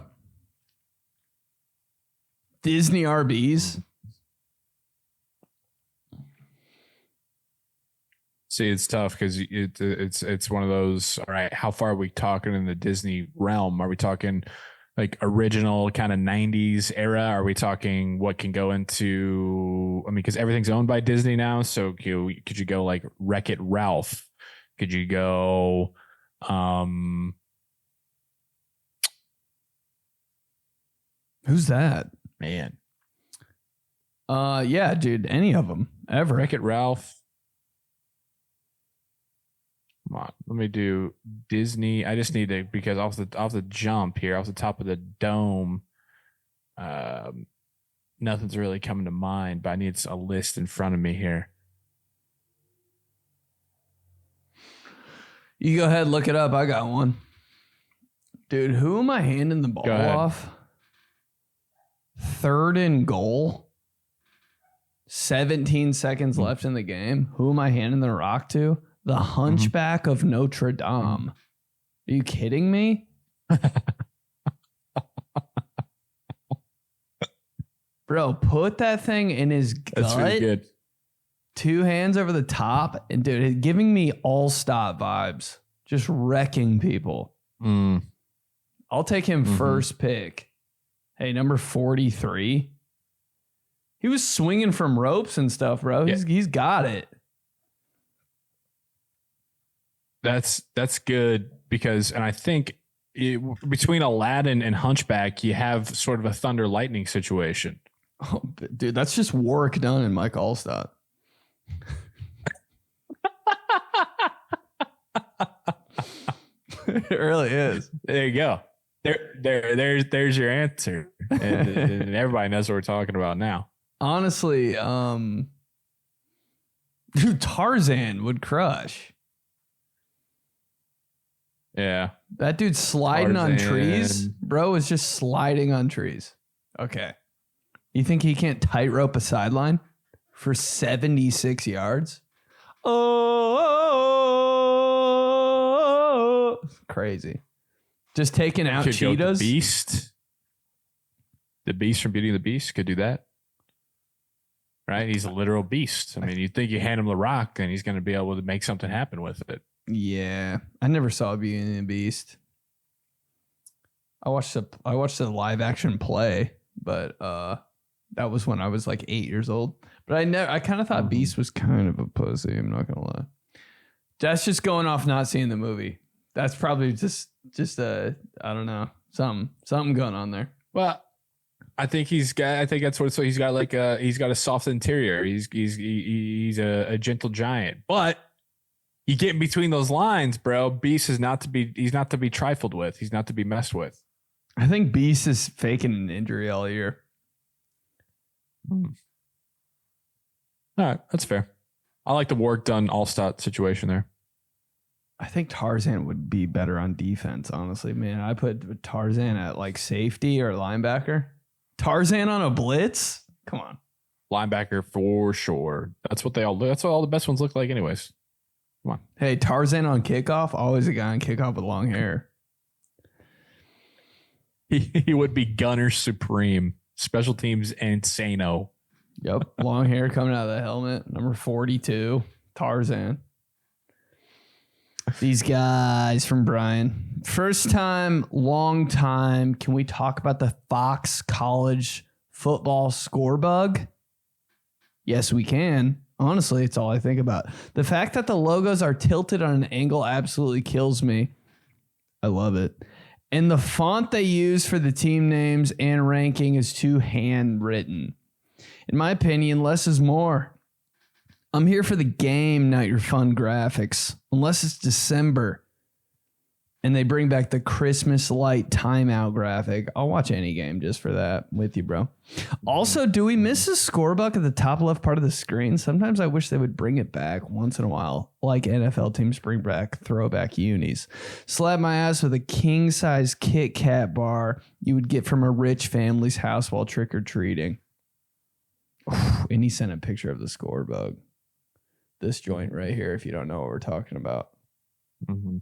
Disney RBs? See, it's tough because it's one of those. All right, how far are we talking in the Disney realm? Are we talking like original kind of 90s era? Are we talking what can go into? I mean, because everything's owned by Disney now. So could you go like Wreck-It Ralph? Could you go? Who's that? Man. Yeah, dude. Any of them ever? Wreck-It Ralph. Come on, let me do Disney. I just need to, because off the jump here, off the top of the dome, nothing's really coming to mind. But I need a list in front of me here. You go ahead, look it up. I got one, dude. Who am I handing the ball off? 3rd and goal. 17 seconds left in the game. Who am I handing the rock to? The Hunchback of Notre Dame. Are you kidding me? Bro, put that thing in his gut. That's really good. 2 hands over the top. And dude, it's giving me all-stop vibes. Just wrecking people. I'll take him first pick. Hey, number 43. He was swinging from ropes and stuff, bro. Yeah. He's got it. That's good because, and I think between Aladdin and Hunchback, you have sort of a thunder lightning situation. Oh, dude, that's just work done in Mike Allstott. It really is. There you go. There's your answer, and everybody knows what we're talking about now. Honestly, dude, Tarzan would crush. Yeah. That dude sliding on trees, bro, is just sliding on trees. Okay. You think he can't tightrope a sideline for 76 yards? Oh, crazy. Just taking out cheetahs. The Beast from Beauty and the Beast could do that. Right? He's a literal beast. I mean, you think you hand him the rock and he's going to be able to make something happen with it. Yeah, I never saw Beauty and the Beast. I watched the live action play, but that was when I was like 8 years old. But I kind of thought Beast was kind of a pussy. I'm not gonna lie. That's just going off not seeing the movie. That's probably just I don't know, something going on there. Well, I think that's what. So he's got he's got a soft interior. He's a gentle giant, but. You get in between those lines, bro. Beast is he's not to be trifled with. He's not to be messed with. I think Beast is faking an injury all year. All right, that's fair. I like the work done Allstott situation there. I think Tarzan would be better on defense, honestly, man. I put Tarzan at like safety or linebacker. Tarzan on a blitz? Come on. Linebacker for sure. That's what all the best ones look like anyways. Come on. Hey, Tarzan on kickoff, always a guy on kickoff with long hair. He would be gunner supreme. Special teams insano. Yep. Long hair coming out of the helmet. Number 42, Tarzan. These guys from Brian. First time, long time. Can we talk about the Fox College football score bug? Yes, we can. Honestly, it's all I think about. The fact that the logos are tilted on an angle absolutely kills me. I love it. And the font they use for the team names and ranking is too handwritten. In my opinion, less is more. I'm here for the game, not your fun graphics. Unless it's December. And they bring back the Christmas light timeout graphic. I'll watch any game just for that with you, bro. Also, do we miss a scorebook at the top left part of the screen? Sometimes I wish they would bring it back once in a while, like NFL teams bring back throwback unis. Slap my ass with a king-size Kit Kat bar you would get from a rich family's house while trick-or-treating. And he sent a picture of the scorebook. This joint right here, if you don't know what we're talking about. Mm-hmm.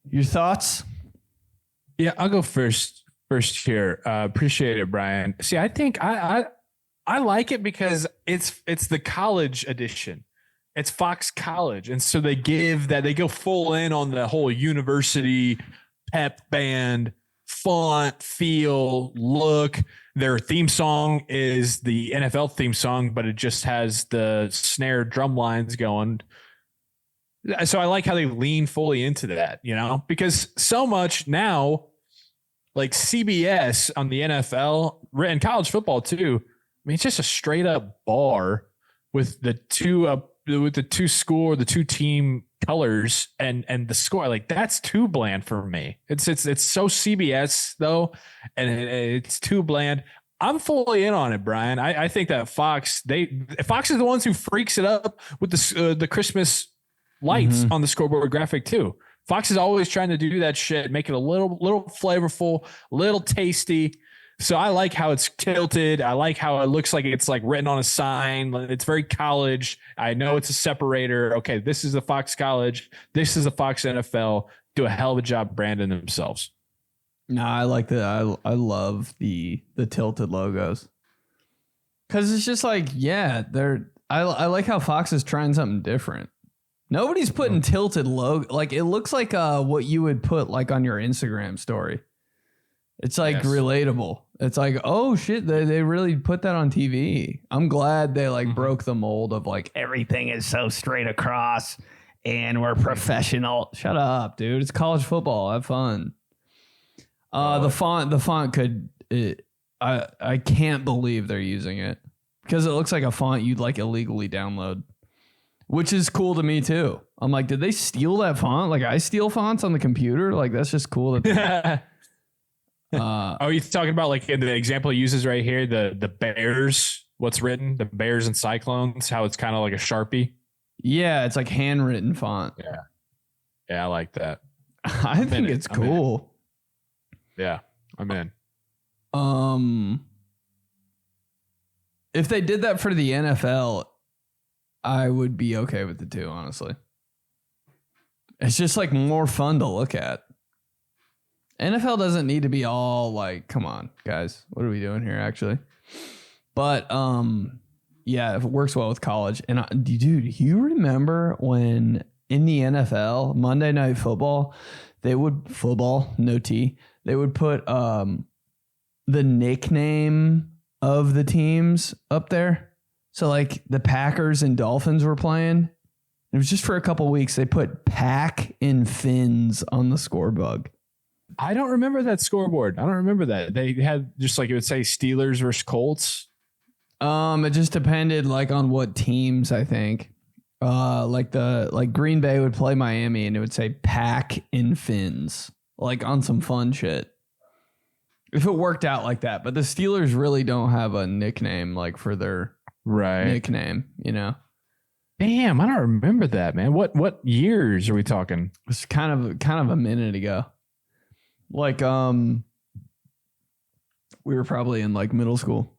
Your thoughts? Yeah, I'll go first here. Appreciate it, Brian. See, I think I like it because it's the college edition. It's Fox College, and so they go full in on the whole university pep band font, feel, look. Their theme song is the NFL theme song, but it just has the snare drum lines going. So I like how they lean fully into that, because so much now, like CBS on the NFL and college football too. I mean, it's just a straight up bar with the two team colors and the score. Like that's too bland for me. It's so CBS though, and it's too bland. I'm fully in on it, Brian. I think that Fox is the ones who freaks it up with the Christmas lights on the scoreboard graphic too. Fox is always trying to do that shit, make it a little flavorful, little tasty. So I like how it's tilted. I like how it looks like it's like written on a sign. It's very college. I know it's a separator. Okay, this is the Fox College. This is the Fox NFL. Do a hell of a job branding themselves. No, I like that. I love the tilted logos. Cause it's just like, yeah, I like how Fox is trying something different. Nobody's putting tilted logo. Like it looks like what you would put like on your Instagram story. It's like relatable. It's like, oh shit, they really put that on TV. I'm glad they like broke the mold of like everything is so straight across and we're professional. Shut up, dude. It's college football. Have fun. The font could. I can't believe they're using it because it looks like a font you'd like illegally download. Which is cool to me too. I'm like, did they steal that font? Like I steal fonts on the computer. Like that's just cool. That you're talking about like in the example he uses right here, the Bears, what's written, the Bears and Cyclones, how it's kind of like a Sharpie. Yeah, it's like handwritten font. Yeah, I like that. I think it's cool. Yeah, I'm in. If they did that for the NFL, I would be okay with it too, honestly. It's just like more fun to look at. NFL doesn't need to be all like, come on, guys, what are we doing here actually? But yeah, if it works well with college. And dude, you remember when in the NFL, Monday Night Football, they would no T, they would put the nickname of the teams up there. So like the Packers and Dolphins were playing. It was just for a couple weeks. They put Pack and Fins on the scorebug. I don't remember that scoreboard. I don't remember that. They had just like it would say Steelers versus Colts. It just depended like on what teams, I think. Like Green Bay would play Miami and it would say Pack and Fins. Like on some fun shit. If it worked out like that. But the Steelers really don't have a nickname like for their nickname, Damn, I don't remember that, man. What years are we talking? It's kind of a minute ago. Like we were probably in like middle school.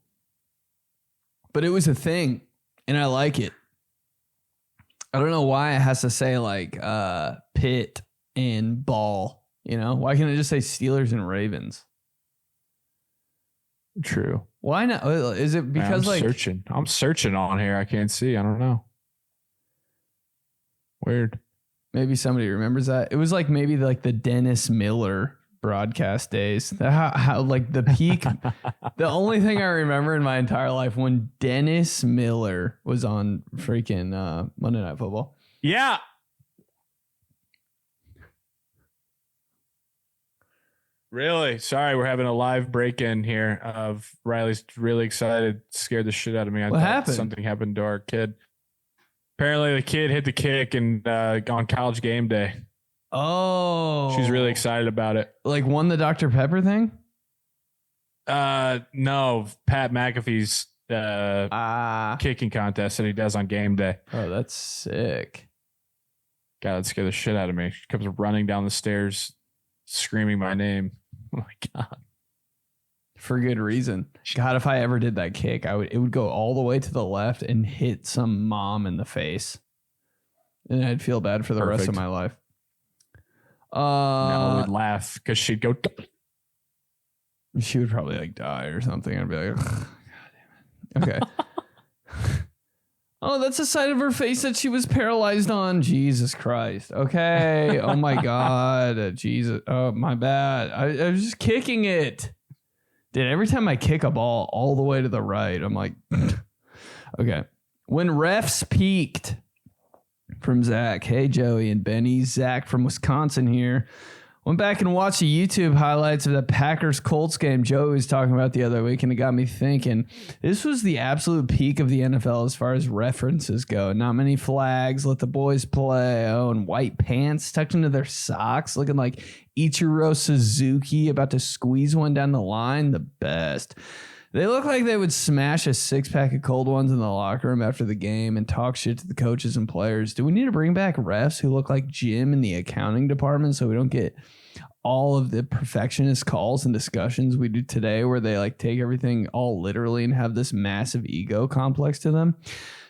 But it was a thing and I like it. I don't know why it has to say like pit and ball, Why can't it just say Steelers and Ravens? True. Why not? Is it because I'm searching on here. I can't see. I don't know. Weird. Maybe somebody remembers that. It was like maybe like the Dennis Miller broadcast days. How like the peak. The only thing I remember in my entire life when Dennis Miller was on freaking Monday Night Football. Yeah. Really? Sorry, we're having a live break-in here of Riley's really excited, scared the shit out of me. What happened? Something happened to our kid. Apparently the kid hit the kick and on college game day. Oh. She's really excited about it. Like won the Dr. Pepper thing? No, Pat McAfee's kicking contest that he does on game day. Oh, that's sick. God, that scared the shit out of me. She comes running down the stairs, screaming my name. Oh my God. For good reason. God, if I ever did that kick, it would go all the way to the left and hit some mom in the face. And I'd feel bad for the rest of my life. No, we'd laugh because she'd go. She would probably like die or something. I'd be like, God damn it. Okay. Oh, that's the side of her face that she was paralyzed on. Jesus Christ. Okay. Oh my God. Jesus. Oh, my bad. I was just kicking it. Dude, every time I kick a ball all the way to the right, I'm like, okay. When refs peaked from Zach. Hey, Joey and Benny. Zach from Wisconsin here. Went back and watched the YouTube highlights of the Packers-Colts game Joey was talking about the other week, and it got me thinking. This was the absolute peak of the NFL as far as references go. Not many flags, let the boys play. Oh, and white pants tucked into their socks, looking like Ichiro Suzuki about to squeeze one down the line. The best. They look like they would smash a six-pack of cold ones in the locker room after the game and talk shit to the coaches and players. Do we need to bring back refs who look like Jim in the accounting department so we don't get all of the perfectionist calls and discussions we do today where they like take everything all literally and have this massive ego complex to them?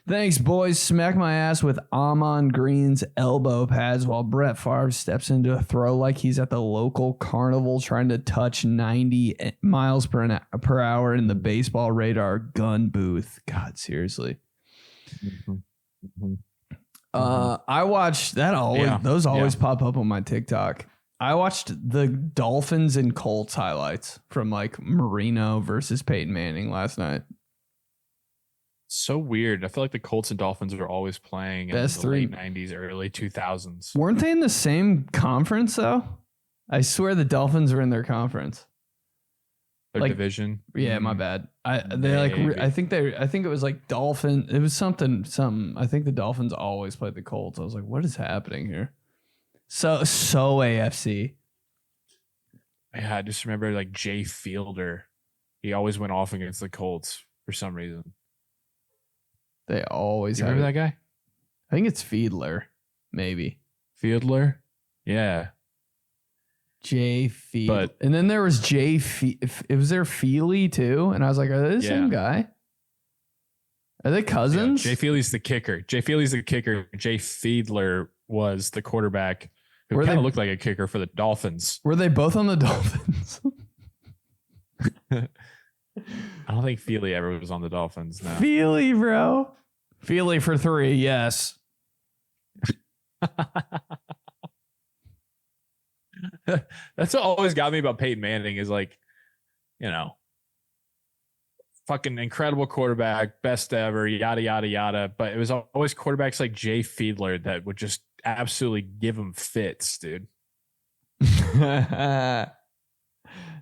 Thanks, boys. Smack my ass with Amon Green's elbow pads while Brett Favre steps into a throw like he's at the local carnival trying to touch 90 miles per hour in the baseball radar gun booth. God, seriously. I watched that those always pop up on my TikTok. I watched the Dolphins and Colts highlights from like Marino versus Peyton Manning last night. So weird. I feel like the Colts and Dolphins are always playing in the late 90s, early 2000s. Weren't they in the same conference, though? I swear the Dolphins were in their conference. Their division? Yeah, my bad. I think it was like Dolphin. It was something. I think the Dolphins always played the Colts. I was like, what is happening here? So AFC. Yeah, I just remember like Jay Fielder. He always went off against the Colts for some reason. They always remember that guy? I think it's Fiedler, maybe. Fiedler? Yeah. Jay Fiedler. And then there was was there Feely too? And I was like, are they the same guy? Are they cousins? Yeah, Jay Feely's the kicker. Jay Fiedler was the quarterback who kind of looked like a kicker for the Dolphins. Were they both on the Dolphins? I don't think Feely ever was on the Dolphins. No. Feely, bro. Feely for 3, yes. That's what always got me about Peyton Manning is like, fucking incredible quarterback, best ever, yada, yada, yada. But it was always quarterbacks like Jay Fiedler that would just absolutely give him fits, dude.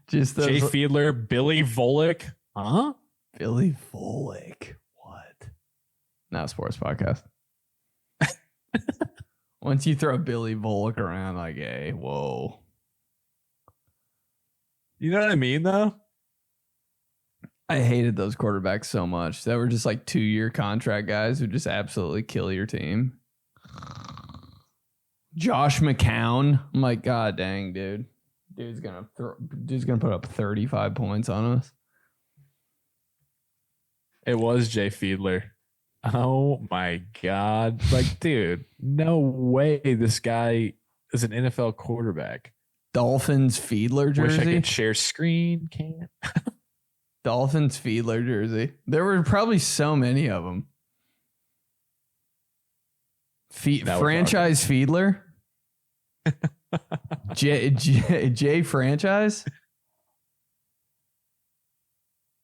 Just Jay Fiedler, Billy Volek. Huh? Billy Volek. What? Not a sports podcast. Once you throw Billy Volek around, like, hey, whoa. You know what I mean, though? I hated those quarterbacks so much. They were just like 2-year contract guys who just absolutely kill your team. Josh McCown. I'm like, God dang, dude. Dude's gonna put up 35 points on us. It was Jay Fiedler. Oh my God. Like, dude, no way this guy is an NFL quarterback. Dolphins Fiedler jersey. Wish I could share screen. Can't. Dolphins Fiedler jersey. There were probably so many of them. Franchise Fiedler. J franchise.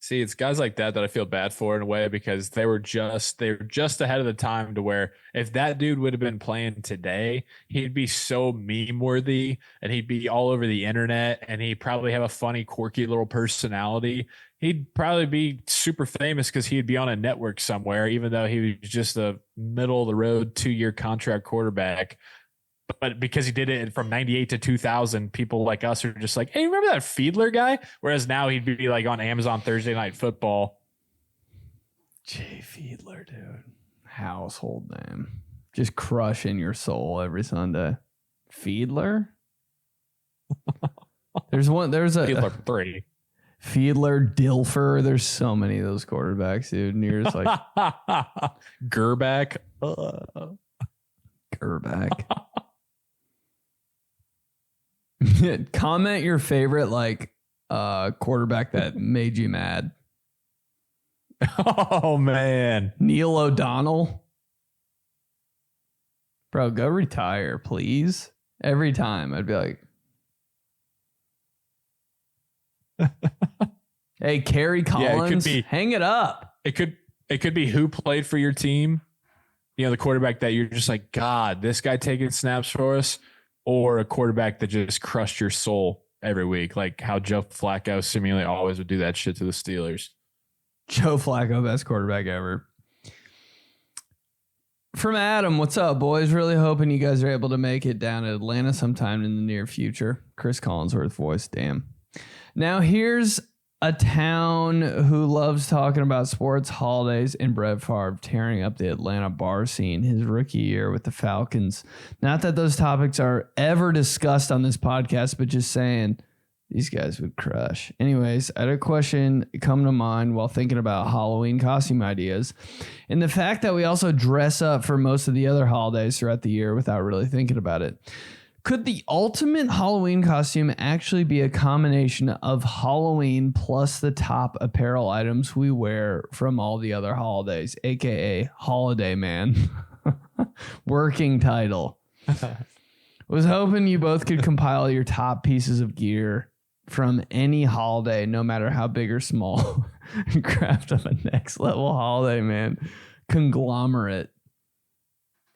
See, it's guys like that I feel bad for in a way because they were just ahead of the time to where if that dude would have been playing today, he'd be so meme worthy and he'd be all over the internet and he'd probably have a funny, quirky little personality. He'd probably be super famous because he'd be on a network somewhere, even though he was just a middle of the road 2-year contract quarterback but because he did it from 98 to 2000, people like us are just like, hey, remember that Fiedler guy? Whereas now he'd be like on Amazon Thursday Night Football. Jay Fiedler, dude. Household name. Just crushing your soul every Sunday. Fiedler? There's a Fiedler 3. Fiedler, Dilfer. There's so many of those quarterbacks, dude. And you're just like Gerback. Gerback. Comment your favorite quarterback that made you mad. Oh man. Neil O'Donnell. Bro, go retire, please. Every time I'd be like, hey, Kerry Collins, hang it up. It could be who played for your team. You know, the quarterback that you're just like, God, this guy taking snaps for us, or a quarterback that just crushed your soul every week, like how Joe Flacco seemingly always would do that shit to the Steelers. Joe Flacco, best quarterback ever. From Adam, what's up, boys? Really hoping you guys are able to make it down to Atlanta sometime in the near future. Chris Collinsworth voice, damn. Now here's a town who loves talking about sports, holidays, and Brett Favre tearing up the Atlanta bar scene his rookie year with the Falcons. Not that those topics are ever discussed on this podcast, but just saying these guys would crush. Anyways, I had a question come to mind while thinking about Halloween costume ideas, and the fact that we also dress up for most of the other holidays throughout the year without really thinking about it. Could the ultimate Halloween costume actually be a combination of Halloween plus the top apparel items we wear from all the other holidays, aka Holiday Man? Working title. Was hoping you both could compile your top pieces of gear from any holiday, no matter how big or small, and craft up a next level Holiday Man conglomerate.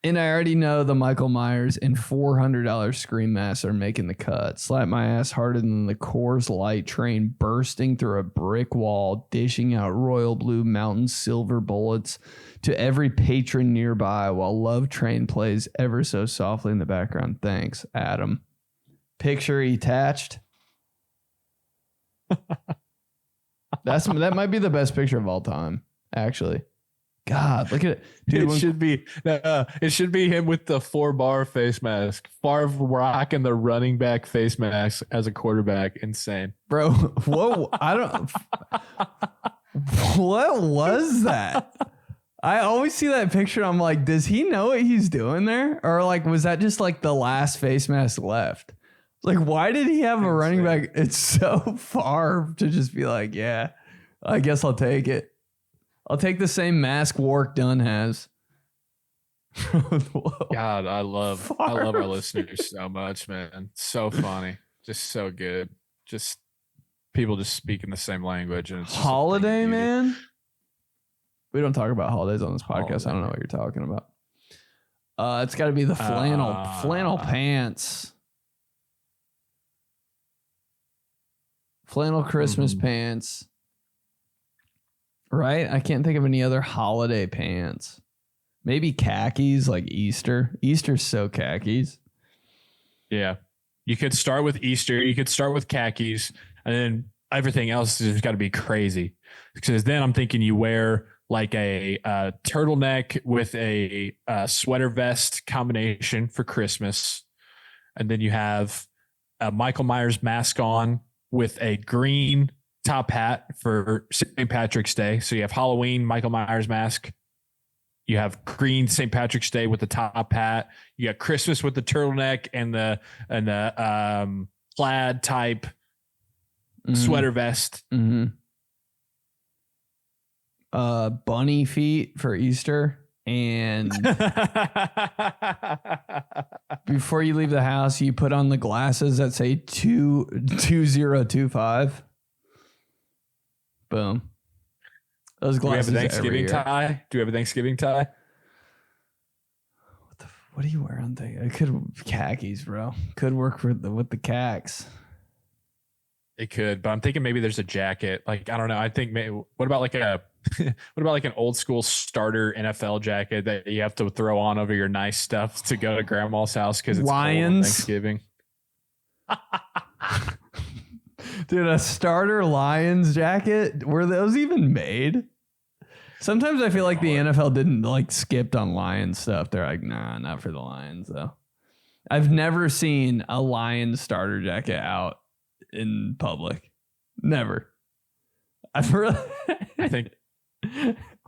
And I already know the Michael Myers and $400 Scream Mask are making the cut. Slap my ass harder than the Coors Light train bursting through a brick wall, dishing out royal blue mountain silver bullets to every patron nearby while Love Train plays ever so softly in the background. Thanks, Adam. Picture attached. That might be the best picture of all time, actually. God, look at it. Dude, it should be him with the 4-bar face mask. Favre rocking the running back face mask as a quarterback. Insane. Bro, whoa, what was that? I always see that picture. I'm like, does he know what he's doing there? Or like, was that just like the last face mask left? Like, why did he have a running back? It's so far to just be like, yeah, I guess I'll take it. I'll take the same mask Warwick Dunn has. God, I love our listeners so much, man. So funny. Just so good. Just people just speaking the same language. And it's Holiday Man? We don't talk about holidays on this podcast. I don't know what you're talking about. It's got to be the flannel pants. Flannel Christmas pants. Right? I can't think of any other holiday pants. Maybe khakis like Easter. Easter's so khakis. Yeah. You could start with Easter. You could start with khakis. And then everything else has got to be crazy. Because then I'm thinking you wear like a turtleneck with a sweater vest combination for Christmas. And then you have a Michael Myers mask on with a green top hat for St. Patrick's Day. So you have Halloween, Michael Myers mask. You have green St. Patrick's Day with the top hat. You got Christmas with the turtleneck and the plaid type sweater vest. Mm-hmm. Bunny feet for Easter. And before you leave the house, you put on the glasses that say 2025. Boom. Those glasses. Do we have a Thanksgiving tie? What do you wear on Thanksgiving? It could khakis, bro. Could work with the khaks. It could, but I'm thinking maybe there's a jacket. Like, I don't know. I think maybe, what about like an old school starter NFL jacket that you have to throw on over your nice stuff to go to grandma's house because it's Lions. cold on Thanksgiving? Dude, a starter Lions jacket? Were those even made? Sometimes I feel like the NFL didn't like skipped on Lions stuff. They're like, nah, not for the Lions though. I've never seen a Lions starter jacket out in public. Never. I think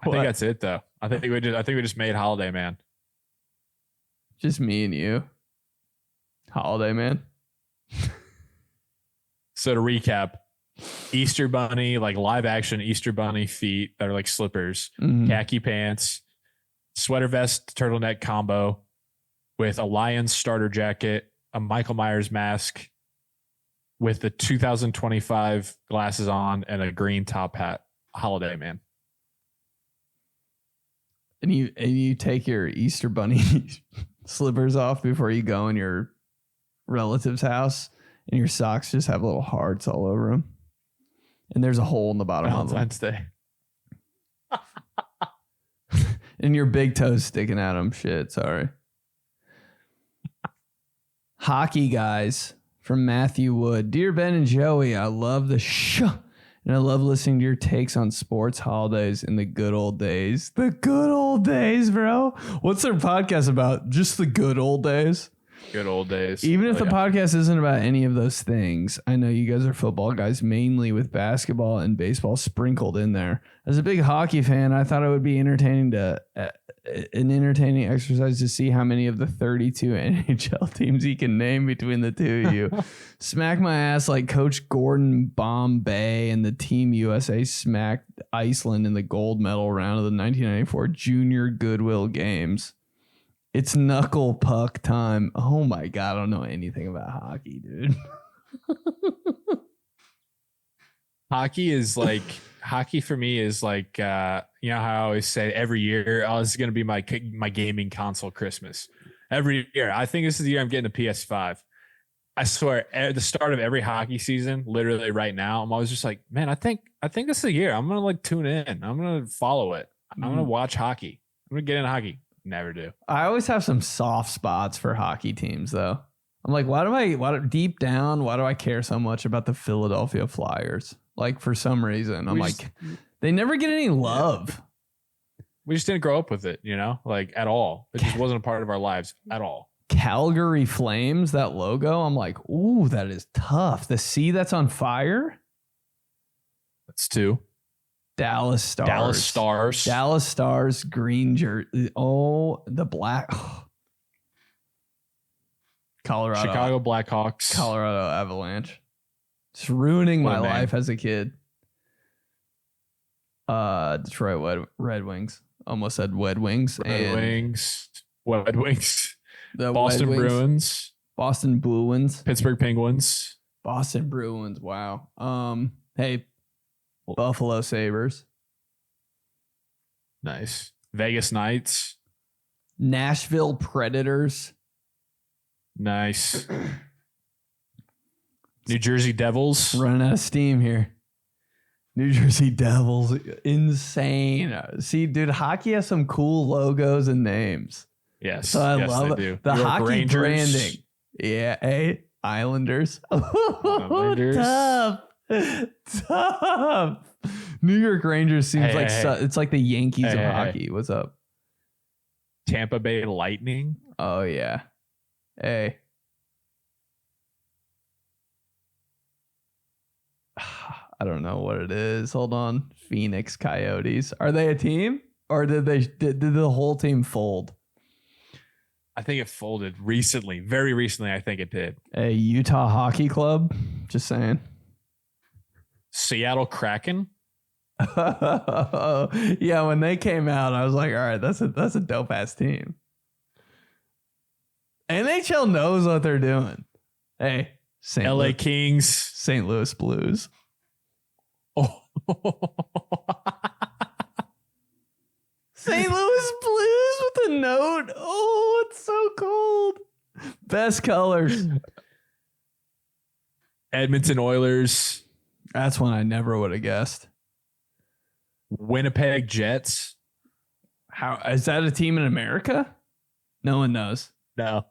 that's it though. I think we just made Holiday Man. Just me and you. Holiday Man. So to recap, Easter Bunny, like live action Easter Bunny feet that are like slippers, khaki pants, sweater vest, turtleneck combo with a Lions starter jacket, a Michael Myers mask with the 2025 glasses on and a green top hat. Holiday Man. And you take your Easter Bunny slippers off before you go in your relative's house, and your socks just have little hearts all over them. And there's a hole in the bottom of them. Wednesday. And your big toes sticking out of them. Shit, sorry. Hockey guys from Matthew Wood. Dear Ben and Joey, I love the show. And I love listening to your takes on sports, holidays, and the good old days. The good old days, bro. What's their podcast about? Just the good old days? Good old days. Even if the podcast isn't about any of those things, I know you guys are football guys, mainly with basketball and baseball sprinkled in there. As a big hockey fan, I thought it would be entertaining an entertaining exercise to see how many of the 32 NHL teams he can name between the two of you. Smack my ass like Coach Gordon Bombay and the Team USA smacked Iceland in the gold medal round of the 1994 Junior Goodwill Games. It's knuckle puck time. Oh my God, I don't know anything about hockey, dude. Hockey for me is like, you know how I always say every year, oh, this is going to be my gaming console Christmas. Every year. I think this is the year I'm getting a PS5. I swear, at the start of every hockey season, literally right now, I'm always just like, man, I think this is the year. I'm going to like tune in. I'm going to follow it. I'm going to watch hockey. I'm going to get into hockey. Never do. I always have some soft spots for hockey teams, though. I'm like, deep down, why do I care so much about the Philadelphia Flyers? Like, for some reason, they never get any love. We just didn't grow up with it, like at all. It just wasn't a part of our lives at all. Calgary Flames, that logo, I'm like, ooh, that is tough. The sea that's on fire? That's two. Dallas Stars, green jersey. Oh, the black. Oh. Colorado. Chicago Blackhawks. Colorado Avalanche. Just ruining my life as a kid. Detroit Red Wings. Almost said Wed Wings. Red Wings. The Boston Wed Wings. Bruins. Boston Bruins. Pittsburgh Penguins. Boston Bruins. Wow. Hey, Buffalo Sabres. Nice. Vegas Knights. Nashville Predators. Nice. New Jersey Devils. Running out of steam here. New Jersey Devils. Insane. See, dude, hockey has some cool logos and names. Yes. So I love they do. The York hockey Rangers. branding. Yeah. Hey, Islanders. Islanders. Tough. New York Rangers seems it's like the Yankees of hockey. What's up? Tampa Bay Lightning. Oh, yeah. Hey. I don't know what it is. Hold on. Phoenix Coyotes. Are they a team? Or did the whole team fold? I think it folded recently. Very recently, I think it did. A Utah Hockey Club? Just saying. Seattle Kraken. Yeah, when they came out, I was like, all right, that's a dope ass team. NHL knows what they're doing. Hey, LA Kings. St. Louis Blues. Oh. St. Louis Blues with a note. Oh, it's so cold. Best colors. Edmonton Oilers. That's one I never would have guessed. Winnipeg Jets. How is that a team in America? No one knows. No.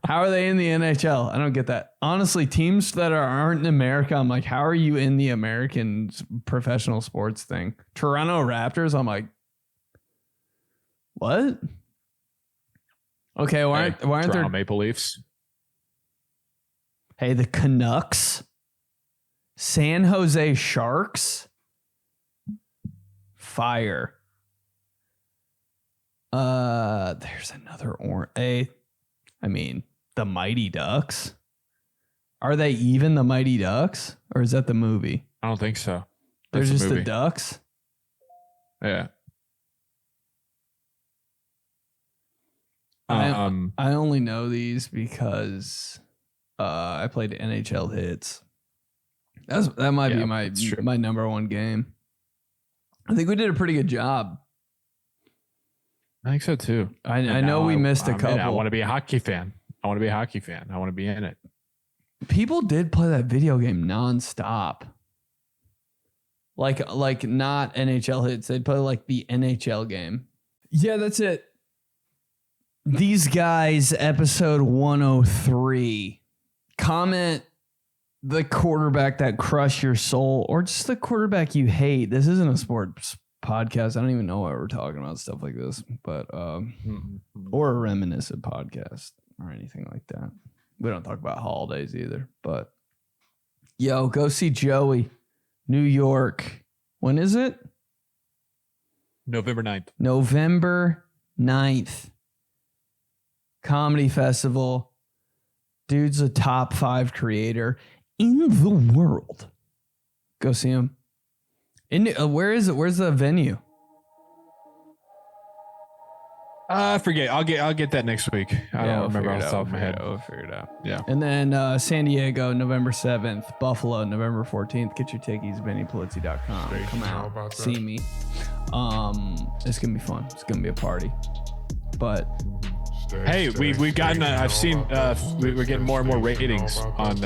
How are they in the NHL? I don't get that. Honestly, teams that aren't in America, I'm like, how are you in the American professional sports thing? Toronto Raptors, I'm like, what? Okay, why aren't Toronto there Maple Leafs? Hey, the Canucks, San Jose Sharks, fire. There's another the Mighty Ducks. Are they even the Mighty Ducks, or is that the movie? I don't think so. They're That's just movie. the Ducks. Yeah. I only know these because I played NHL Hits. That might be my number one game. I think we did a pretty good job. I think so too. I know we missed a couple. I want to be a hockey fan. I want to be in it. People did play that video game nonstop. Like not NHL Hits. They'd play like the NHL game. Yeah, that's it. These guys, episode 103. Comment the quarterback that crushed your soul, or just the quarterback you hate. This isn't a sports podcast. I don't even know why we're talking about stuff like this, but or a reminiscent podcast or anything like that. We don't talk about holidays either. But yo, go see Joey, New York. When is it? November 9th. November 9th. Comedy festival. Dude's a top 5 creator in the world. Go see him. Where is it? Where's the venue? I forget. I'll get that next week. I don't remember off the top of my head. We'll figure it out. Yeah. And then San Diego, November 7th. Buffalo, November 14th. Get your tickets, 𝗕𝗘𝗡𝗎𝗠𝗬𝗏.com. Come out. See me. It's going to be fun. It's going to be a party. But hey, we've gotten. I've seen. We're getting more and more ratings on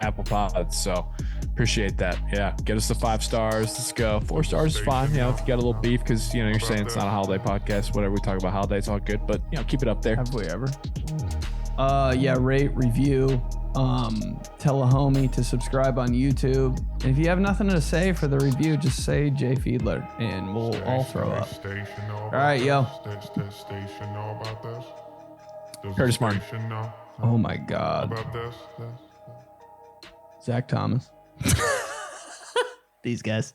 Apple Pods. So appreciate that. Yeah, get us the 5 stars. Let's go. 4 stars is fine. You know, if you got a little beef because you're saying it's not a holiday podcast. Whatever we talk about holidays, all good. But keep it up there. Have we ever? Yeah, rate, review. Tell a homie to subscribe on YouTube. And if you have nothing to say for the review, just say Jay Fiedler and we'll all throw up. All right, yo. Curtis Martin. Oh my God. Zach Thomas. These guys.